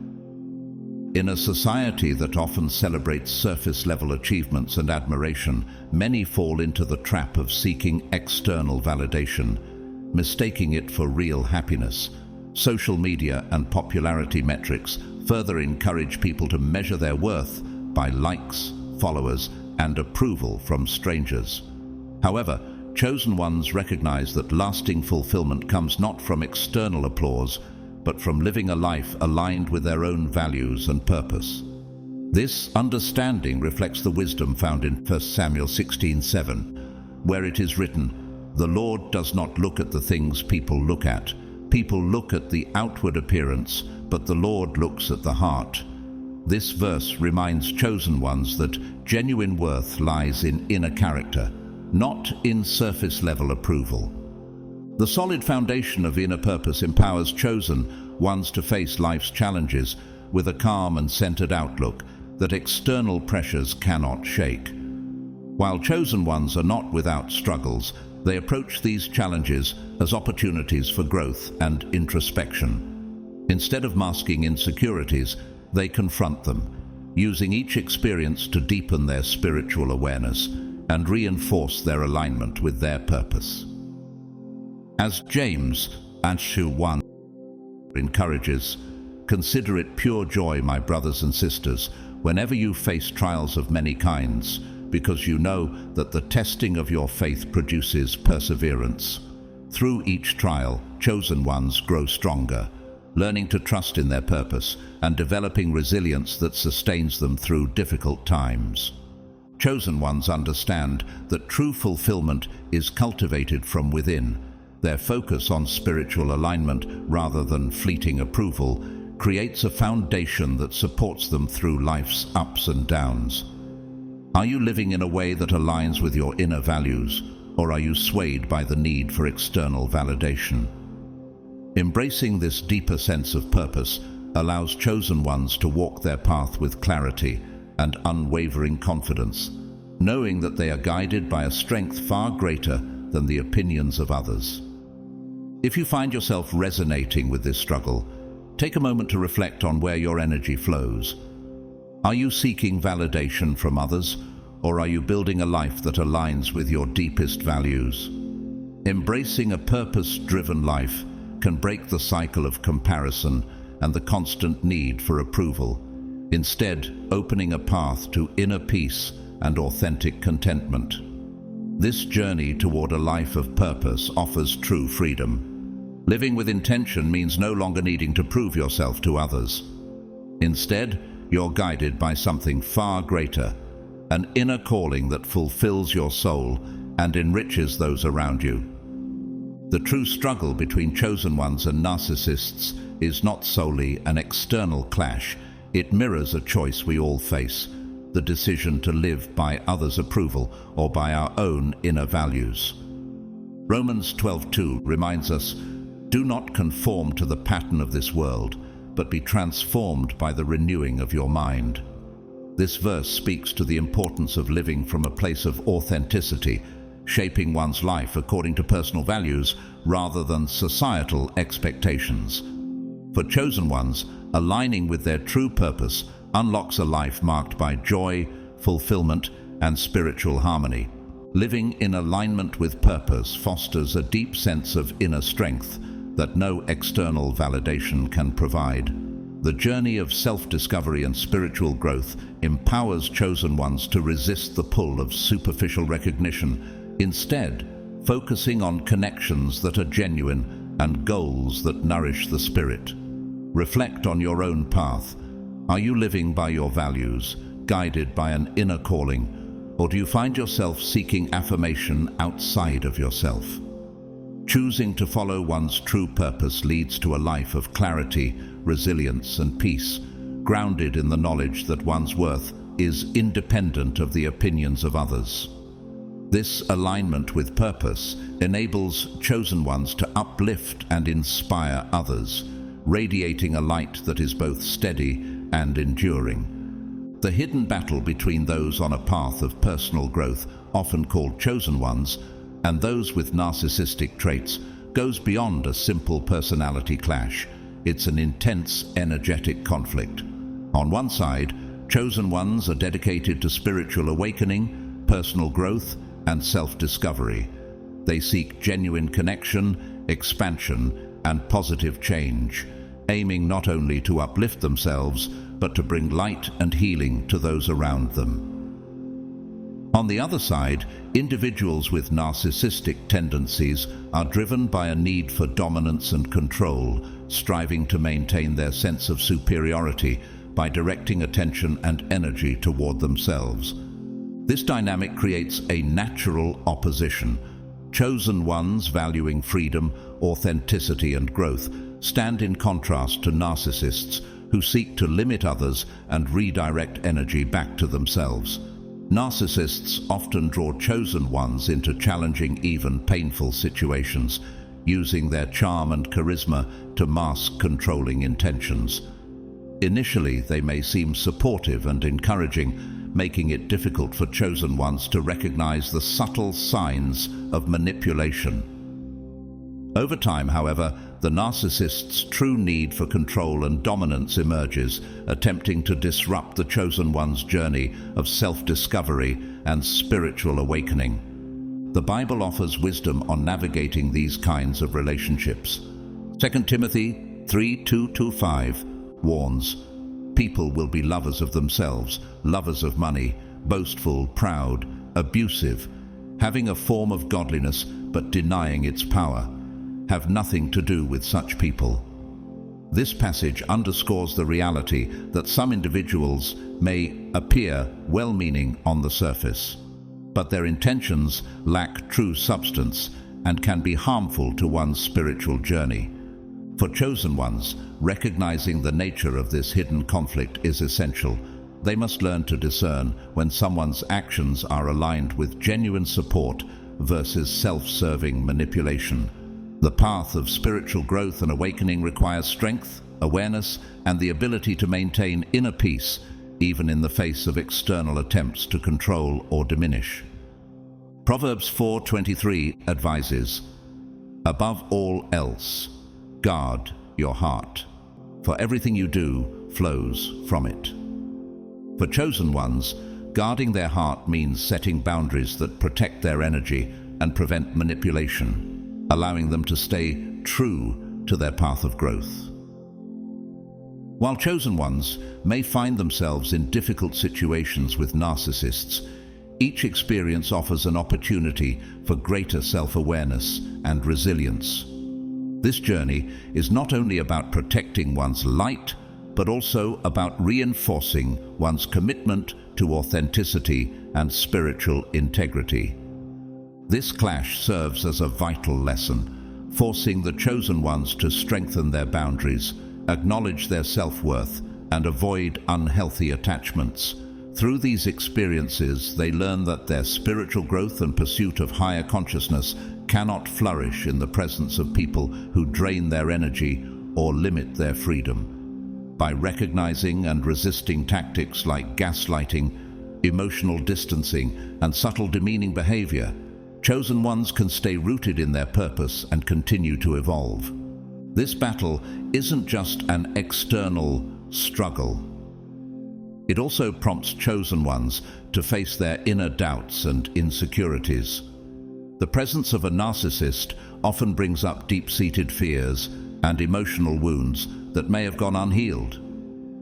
In a society that often celebrates surface-level achievements and admiration, many fall into the trap of seeking external validation, mistaking it for real happiness. Social media and popularity metrics further encourage people to measure their worth by likes, followers, and approval from strangers. However, chosen ones recognize that lasting fulfillment comes not from external applause, but from living a life aligned with their own values and purpose. This understanding reflects the wisdom found in 1 Samuel 16:7, where it is written, "The Lord does not look at the things people look at. People look at the outward appearance, but the Lord looks at the heart." This verse reminds chosen ones that genuine worth lies in inner character, not in surface-level approval. The solid foundation of inner purpose empowers chosen ones to face life's challenges with a calm and centered outlook that external pressures cannot shake. While chosen ones are not without struggles, they approach these challenges as opportunities for growth and introspection. Instead of masking insecurities, they confront them, using each experience to deepen their spiritual awareness and reinforce their alignment with their purpose. As James 1 encourages, "Consider it pure joy, my brothers and sisters, whenever you face trials of many kinds, because you know that the testing of your faith produces perseverance. Through each trial, chosen ones grow stronger, learning to trust in their purpose and developing resilience that sustains them through difficult times." Chosen ones understand that true fulfillment is cultivated from within. Their focus on spiritual alignment rather than fleeting approval creates a foundation that supports them through life's ups and downs. Are you living in a way that aligns with your inner values, or are you swayed by the need for external validation? Embracing this deeper sense of purpose allows chosen ones to walk their path with clarity and unwavering confidence, knowing that they are guided by a strength far greater than the opinions of others. If you find yourself resonating with this struggle, take a moment to reflect on where your energy flows. Are you seeking validation from others, or are you building a life that aligns with your deepest values? Embracing a purpose-driven life can break the cycle of comparison and the constant need for approval, instead opening a path to inner peace and authentic contentment. This journey toward a life of purpose offers true freedom. Living with intention means no longer needing to prove yourself to others. Instead, you're guided by something far greater, an inner calling that fulfills your soul and enriches those around you. The true struggle between chosen ones and narcissists is not solely an external clash. It mirrors a choice we all face, the decision to live by others' approval or by our own inner values. Romans 12:2 reminds us, "Do not conform to the pattern of this world, but be transformed by the renewing of your mind." This verse speaks to the importance of living from a place of authenticity, shaping one's life according to personal values rather than societal expectations. For chosen ones, aligning with their true purpose unlocks a life marked by joy, fulfillment, and spiritual harmony. Living in alignment with purpose fosters a deep sense of inner strength that no external validation can provide. The journey of self-discovery and spiritual growth empowers chosen ones to resist the pull of superficial recognition, instead focusing on connections that are genuine and goals that nourish the spirit. Reflect on your own path. Are you living by your values, guided by an inner calling, or do you find yourself seeking affirmation outside of yourself? Choosing to follow one's true purpose leads to a life of clarity, resilience, and peace, grounded in the knowledge that one's worth is independent of the opinions of others. This alignment with purpose enables chosen ones to uplift and inspire others, radiating a light that is both steady and enduring. The hidden battle between those on a path of personal growth, often called chosen ones, and those with narcissistic traits goes beyond a simple personality clash. It's an intense, energetic conflict. On one side, chosen ones are dedicated to spiritual awakening, personal growth, and self-discovery. They seek genuine connection, expansion, and positive change, aiming not only to uplift themselves, but to bring light and healing to those around them. On the other side, individuals with narcissistic tendencies are driven by a need for dominance and control, striving to maintain their sense of superiority by directing attention and energy toward themselves. This dynamic creates a natural opposition. Chosen ones valuing freedom, authenticity, and growth stand in contrast to narcissists who seek to limit others and redirect energy back to themselves. Narcissists often draw chosen ones into challenging, even painful situations, using their charm and charisma to mask controlling intentions. Initially, they may seem supportive and encouraging, making it difficult for chosen ones to recognize the subtle signs of manipulation. Over time, however, the narcissist's true need for control and dominance emerges, attempting to disrupt the chosen one's journey of self-discovery and spiritual awakening. The Bible offers wisdom on navigating these kinds of relationships. 2 Timothy 3:2-5 warns, "People will be lovers of themselves, lovers of money, boastful, proud, abusive, having a form of godliness but denying its power. Have nothing to do with such people." This passage underscores the reality that some individuals may appear well-meaning on the surface, but their intentions lack true substance and can be harmful to one's spiritual journey. For chosen ones, recognizing the nature of this hidden conflict is essential. They must learn to discern when someone's actions are aligned with genuine support versus self-serving manipulation. The path of spiritual growth and awakening requires strength, awareness, and the ability to maintain inner peace, even in the face of external attempts to control or diminish. Proverbs 4:23 advises, "Above all else, guard your heart, for everything you do flows from it." For chosen ones, guarding their heart means setting boundaries that protect their energy and prevent manipulation, allowing them to stay true to their path of growth. While chosen ones may find themselves in difficult situations with narcissists, each experience offers an opportunity for greater self-awareness and resilience. This journey is not only about protecting one's light, but also about reinforcing one's commitment to authenticity and spiritual integrity. This clash serves as a vital lesson, forcing the chosen ones to strengthen their boundaries, acknowledge their self-worth, and avoid unhealthy attachments. Through these experiences, they learn that their spiritual growth and pursuit of higher consciousness cannot flourish in the presence of people who drain their energy or limit their freedom. By recognizing and resisting tactics like gaslighting, emotional distancing, and subtle demeaning behavior, chosen ones can stay rooted in their purpose and continue to evolve. This battle isn't just an external struggle. It also prompts chosen ones to face their inner doubts and insecurities. The presence of a narcissist often brings up deep-seated fears and emotional wounds that may have gone unhealed.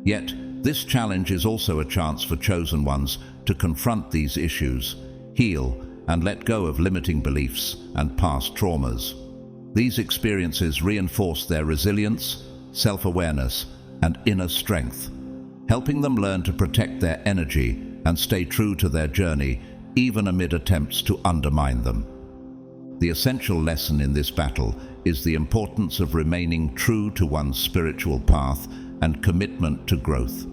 Yet, this challenge is also a chance for chosen ones to confront these issues, heal, and let go of limiting beliefs and past traumas. These experiences reinforce their resilience, self-awareness, and inner strength, helping them learn to protect their energy and stay true to their journey, even amid attempts to undermine them. The essential lesson in this battle is the importance of remaining true to one's spiritual path and commitment to growth.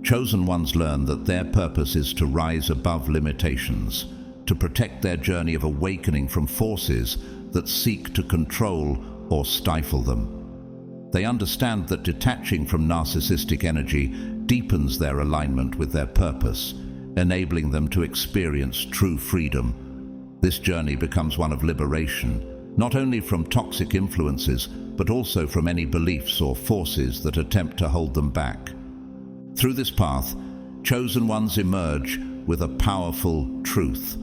Chosen ones learn that their purpose is to rise above limitations, to protect their journey of awakening from forces that seek to control or stifle them. They understand that detaching from narcissistic energy deepens their alignment with their purpose, enabling them to experience true freedom. This journey becomes one of liberation, not only from toxic influences, but also from any beliefs or forces that attempt to hold them back. Through this path, chosen ones emerge with a powerful truth.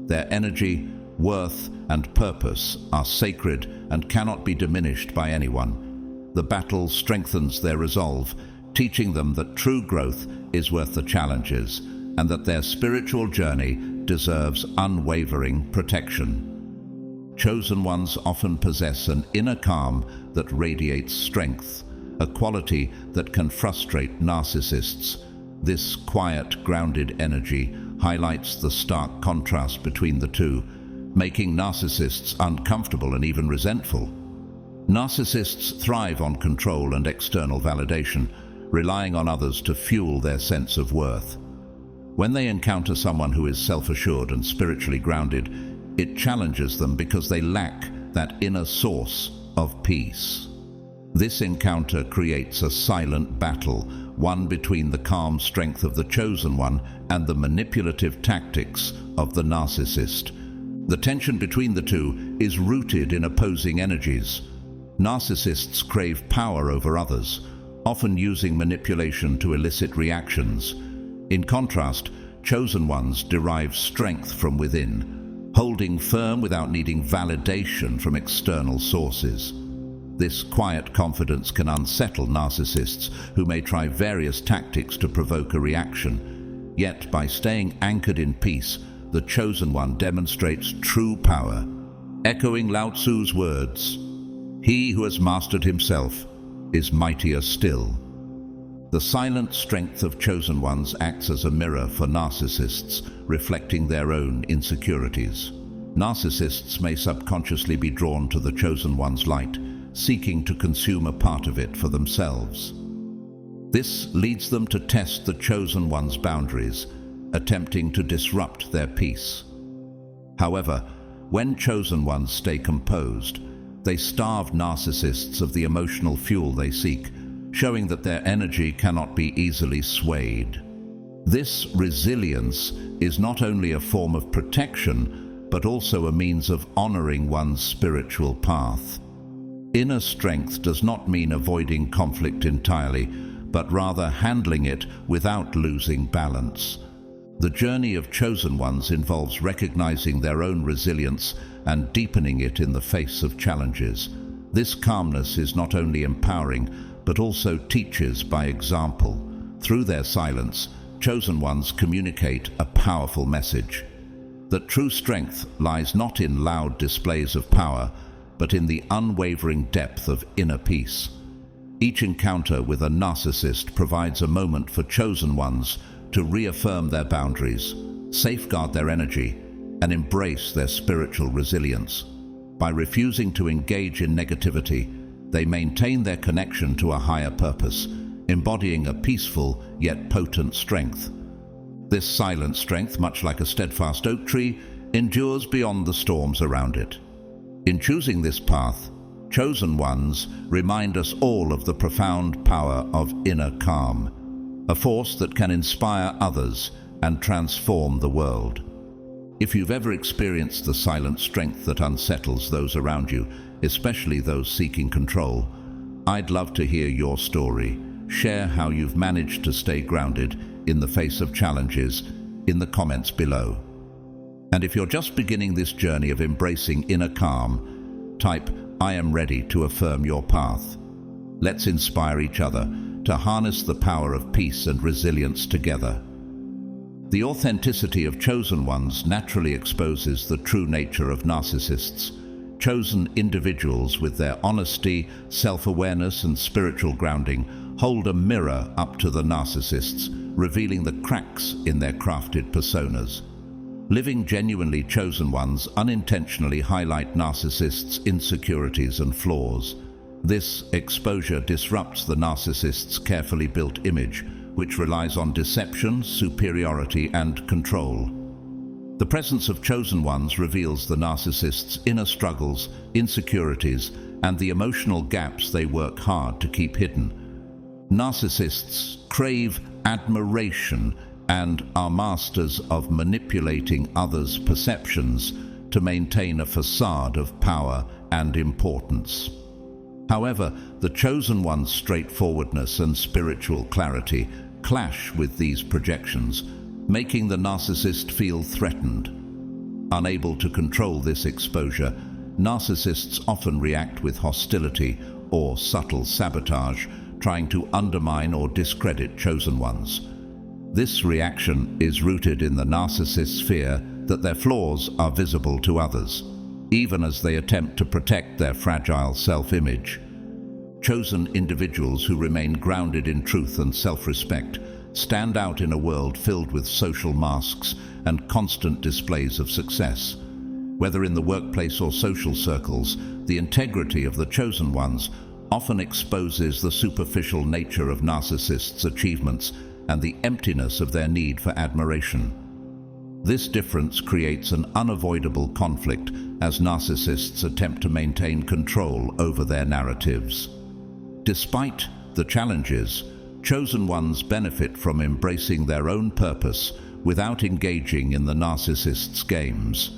Their energy, worth, and purpose are sacred and cannot be diminished by anyone. The battle strengthens their resolve, teaching them that true growth is worth the challenges and that their spiritual journey deserves unwavering protection. Chosen ones often possess an inner calm that radiates strength, a quality that can frustrate narcissists. This quiet, grounded energy highlights the stark contrast between the two, making narcissists uncomfortable and even resentful. Narcissists thrive on control and external validation, relying on others to fuel their sense of worth. When they encounter someone who is self-assured and spiritually grounded, it challenges them because they lack that inner source of peace. This encounter creates a silent battle, one between the calm strength of the chosen one and the manipulative tactics of the narcissist. The tension between the two is rooted in opposing energies. Narcissists crave power over others, often using manipulation to elicit reactions. In contrast, chosen ones derive strength from within, holding firm without needing validation from external sources. This quiet confidence can unsettle narcissists who may try various tactics to provoke a reaction. Yet, by staying anchored in peace, the chosen one demonstrates true power. Echoing Lao Tzu's words, "He who has mastered himself is mightier still." The silent strength of chosen ones acts as a mirror for narcissists, reflecting their own insecurities. Narcissists may subconsciously be drawn to the chosen one's light, seeking to consume a part of it for themselves. This leads them to test the chosen one's boundaries, attempting to disrupt their peace. However, when chosen ones stay composed, they starve narcissists of the emotional fuel they seek, showing that their energy cannot be easily swayed. This resilience is not only a form of protection, but also a means of honoring one's spiritual path. Inner strength does not mean avoiding conflict entirely, but rather handling it without losing balance. The journey of chosen ones involves recognizing their own resilience and deepening it in the face of challenges. This calmness is not only empowering, but also teaches by example. Through their silence, chosen ones communicate a powerful message: that true strength lies not in loud displays of power, but in the unwavering depth of inner peace. Each encounter with a narcissist provides a moment for chosen ones to reaffirm their boundaries, safeguard their energy, and embrace their spiritual resilience. By refusing to engage in negativity, they maintain their connection to a higher purpose, embodying a peaceful yet potent strength. This silent strength, much like a steadfast oak tree, endures beyond the storms around it. In choosing this path, chosen ones remind us all of the profound power of inner calm, a force that can inspire others and transform the world. If you've ever experienced the silent strength that unsettles those around you, especially those seeking control, I'd love to hear your story. Share how you've managed to stay grounded in the face of challenges in the comments below. And if you're just beginning this journey of embracing inner calm, type "I am ready" to affirm your path. Let's inspire each other to harness the power of peace and resilience together. The authenticity of chosen ones naturally exposes the true nature of narcissists. Chosen individuals with their honesty, self-awareness, and spiritual grounding hold a mirror up to the narcissists, revealing the cracks in their crafted personas. Living genuinely chosen ones unintentionally highlight narcissists' insecurities and flaws. This exposure disrupts the narcissist's carefully built image, which relies on deception, superiority, and control. The presence of chosen ones reveals the narcissist's inner struggles, insecurities, and the emotional gaps they work hard to keep hidden. Narcissists crave admiration and are masters of manipulating others' perceptions to maintain a facade of power and importance. However, the chosen one's straightforwardness and spiritual clarity clash with these projections, making the narcissist feel threatened. Unable to control this exposure, narcissists often react with hostility or subtle sabotage, trying to undermine or discredit chosen ones. This reaction is rooted in the narcissist's fear that their flaws are visible to others, even as they attempt to protect their fragile self-image. Chosen individuals who remain grounded in truth and self-respect stand out in a world filled with social masks and constant displays of success. Whether in the workplace or social circles, the integrity of the chosen ones often exposes the superficial nature of narcissists' achievements and the emptiness of their need for admiration. This difference creates an unavoidable conflict as narcissists attempt to maintain control over their narratives. Despite the challenges, chosen ones benefit from embracing their own purpose without engaging in the narcissist's games.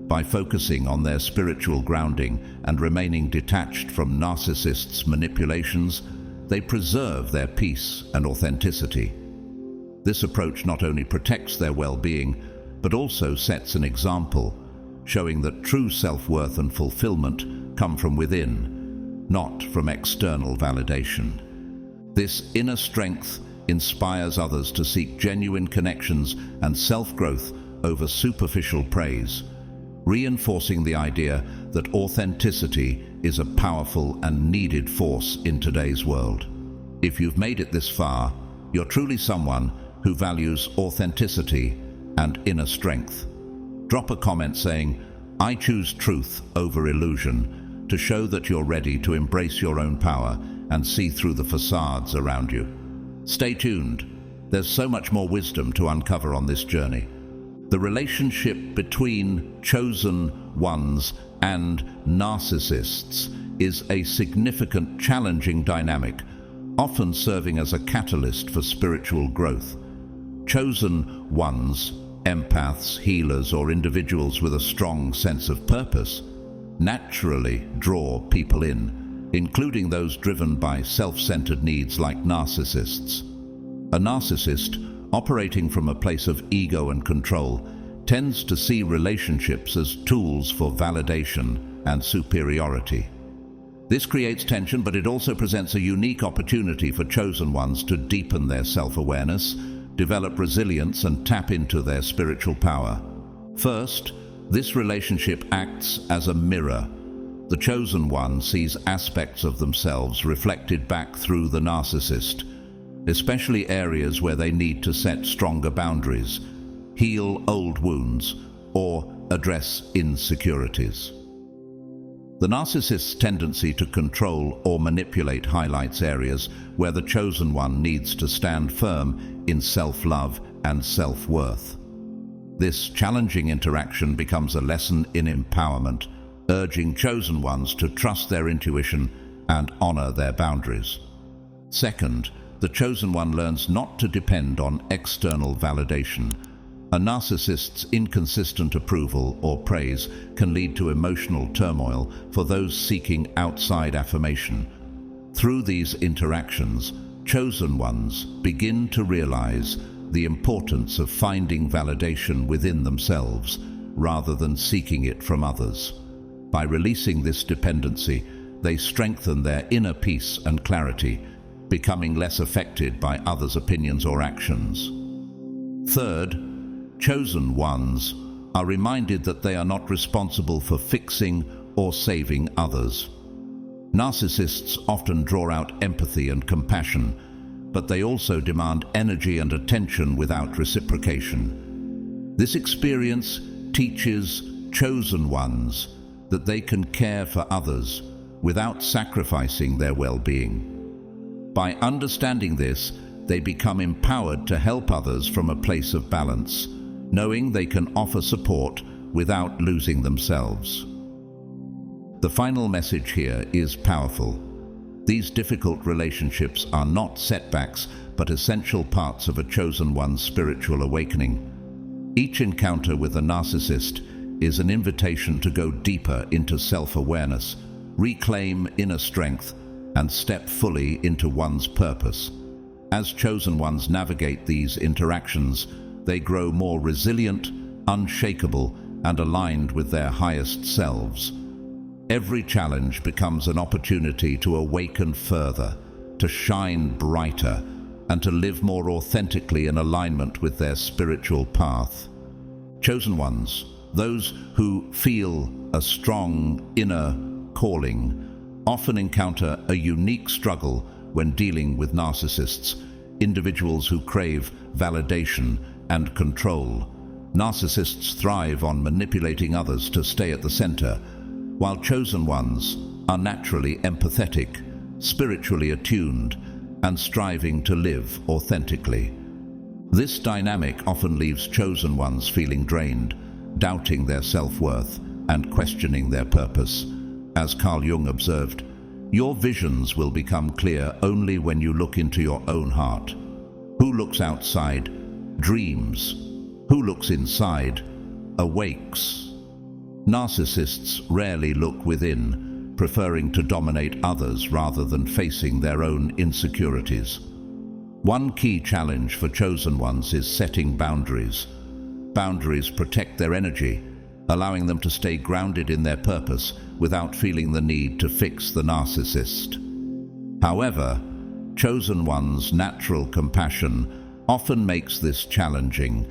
By focusing on their spiritual grounding and remaining detached from narcissists' manipulations, they preserve their peace and authenticity. This approach not only protects their well-being, but also sets an example, showing that true self-worth and fulfillment come from within, not from external validation. This inner strength inspires others to seek genuine connections and self-growth over superficial praise, reinforcing the idea that authenticity is a powerful and needed force in today's world. If you've made it this far, you're truly someone who values authenticity and inner strength. Drop a comment saying, "I choose truth over illusion," to show that you're ready to embrace your own power and see through the facades around you. Stay tuned. There's so much more wisdom to uncover on this journey. The relationship between chosen ones and narcissists is a significant, challenging dynamic, often serving as a catalyst for spiritual growth. Chosen ones, empaths, healers, or individuals with a strong sense of purpose, naturally draw people in, including those driven by self-centered needs like narcissists. A narcissist, operating from a place of ego and control, tends to see relationships as tools for validation and superiority. This creates tension, but it also presents a unique opportunity for chosen ones to deepen their self-awareness, develop resilience, and tap into their spiritual power. First, this relationship acts as a mirror. The chosen one sees aspects of themselves reflected back through the narcissist, especially areas where they need to set stronger boundaries, heal old wounds, or address insecurities. The narcissist's tendency to control or manipulate highlights areas where the chosen one needs to stand firm in self-love and self-worth. This challenging interaction becomes a lesson in empowerment, urging chosen ones to trust their intuition and honor their boundaries. Second, the chosen one learns not to depend on external validation. A narcissist's inconsistent approval or praise can lead to emotional turmoil for those seeking outside affirmation. Through these interactions, chosen ones begin to realize the importance of finding validation within themselves rather than seeking it from others. By releasing this dependency, they strengthen their inner peace and clarity, becoming less affected by others' opinions or actions. Third, chosen ones are reminded that they are not responsible for fixing or saving others. Narcissists often draw out empathy and compassion, but they also demand energy and attention without reciprocation. This experience teaches chosen ones that they can care for others without sacrificing their well-being. By understanding this, they become empowered to help others from a place of balance, knowing they can offer support without losing themselves. The final message here is powerful. These difficult relationships are not setbacks, but essential parts of a chosen one's spiritual awakening. Each encounter with a narcissist is an invitation to go deeper into self-awareness, reclaim inner strength, and step fully into one's purpose. As chosen ones navigate these interactions, they grow more resilient, unshakable, and aligned with their highest selves. Every challenge becomes an opportunity to awaken further, to shine brighter, and to live more authentically in alignment with their spiritual path. Chosen ones, those who feel a strong inner calling, often encounter a unique struggle when dealing with narcissists, individuals who crave validation and control. Narcissists thrive on manipulating others to stay at the center, while chosen ones are naturally empathetic, spiritually attuned, and striving to live authentically. This dynamic often leaves chosen ones feeling drained, doubting their self-worth, and questioning their purpose. As Carl Jung observed, your visions will become clear only when you look into your own heart. Who looks outside dreams. Who looks inside awakes. Narcissists rarely look within, preferring to dominate others rather than facing their own insecurities. One key challenge for chosen ones is setting boundaries. Boundaries protect their energy, allowing them to stay grounded in their purpose without feeling the need to fix the narcissist. However, chosen ones' natural compassion often makes this challenging,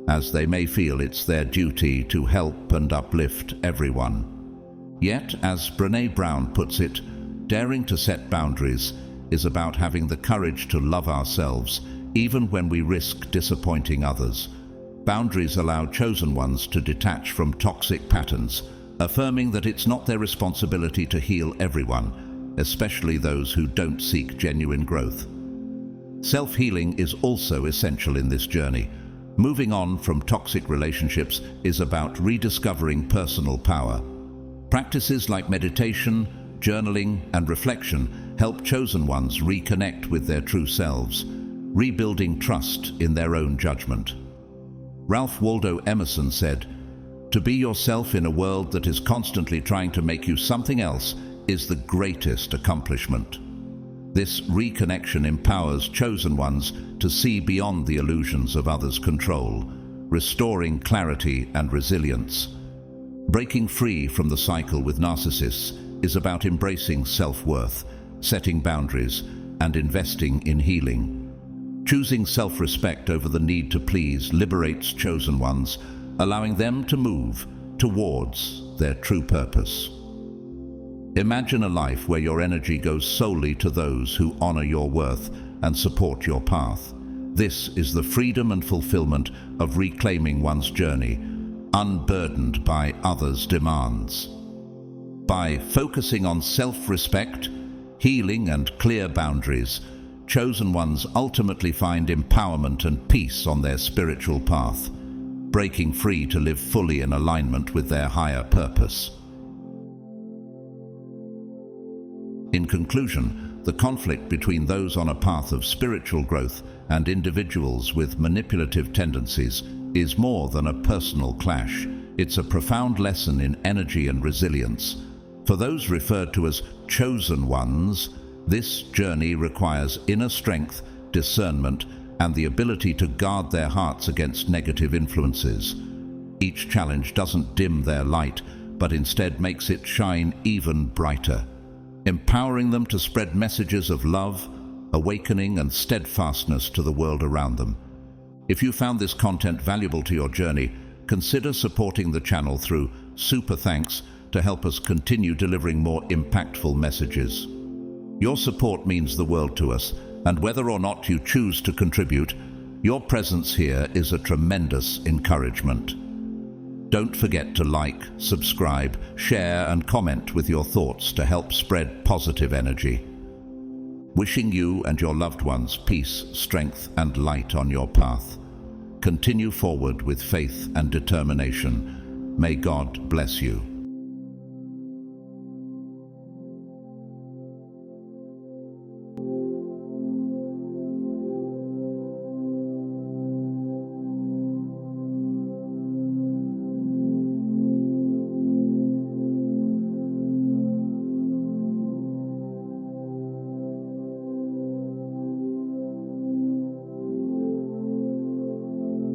as they may feel it's their duty to help and uplift everyone. Yet, as Brené Brown puts it, daring to set boundaries is about having the courage to love ourselves, even when we risk disappointing others. Boundaries allow chosen ones to detach from toxic patterns, affirming that it's not their responsibility to heal everyone, especially those who don't seek genuine growth. Self-healing is also essential in this journey. Moving on from toxic relationships is about rediscovering personal power. Practices like meditation, journaling, and reflection help chosen ones reconnect with their true selves. rebuilding trust in their own judgment. Ralph Waldo Emerson said, "To be yourself in a world that is constantly trying to make you something else is the greatest accomplishment." This reconnection empowers chosen ones to see beyond the illusions of others' control, restoring clarity and resilience. Breaking free from the cycle with narcissists is about embracing self-worth, setting boundaries, and investing in healing. Choosing self-respect over the need to please liberates chosen ones, allowing them to move towards their true purpose. Imagine a life where your energy goes solely to those who honor your worth and support your path. This is the freedom and fulfillment of reclaiming one's journey, unburdened by others' demands. By focusing on self-respect, healing, and clear boundaries, chosen ones ultimately find empowerment and peace on their spiritual path, breaking free to live fully in alignment with their higher purpose. In conclusion, the conflict between those on a path of spiritual growth and individuals with manipulative tendencies is more than a personal clash. It's a profound lesson in energy and resilience. For those referred to as chosen ones, this journey requires inner strength, discernment, and the ability to guard their hearts against negative influences. Each challenge doesn't dim their light, but instead makes it shine even brighter, empowering them to spread messages of love, awakening, and steadfastness to the world around them. If you found this content valuable to your journey, consider supporting the channel through Super Thanks to help us continue delivering more impactful messages. Your support means the world to us, and whether or not you choose to contribute, your presence here is a tremendous encouragement. Don't forget to like, subscribe, share, and comment with your thoughts to help spread positive energy. Wishing you and your loved ones peace, strength, and light on your path. Continue forward with faith and determination. May God bless you.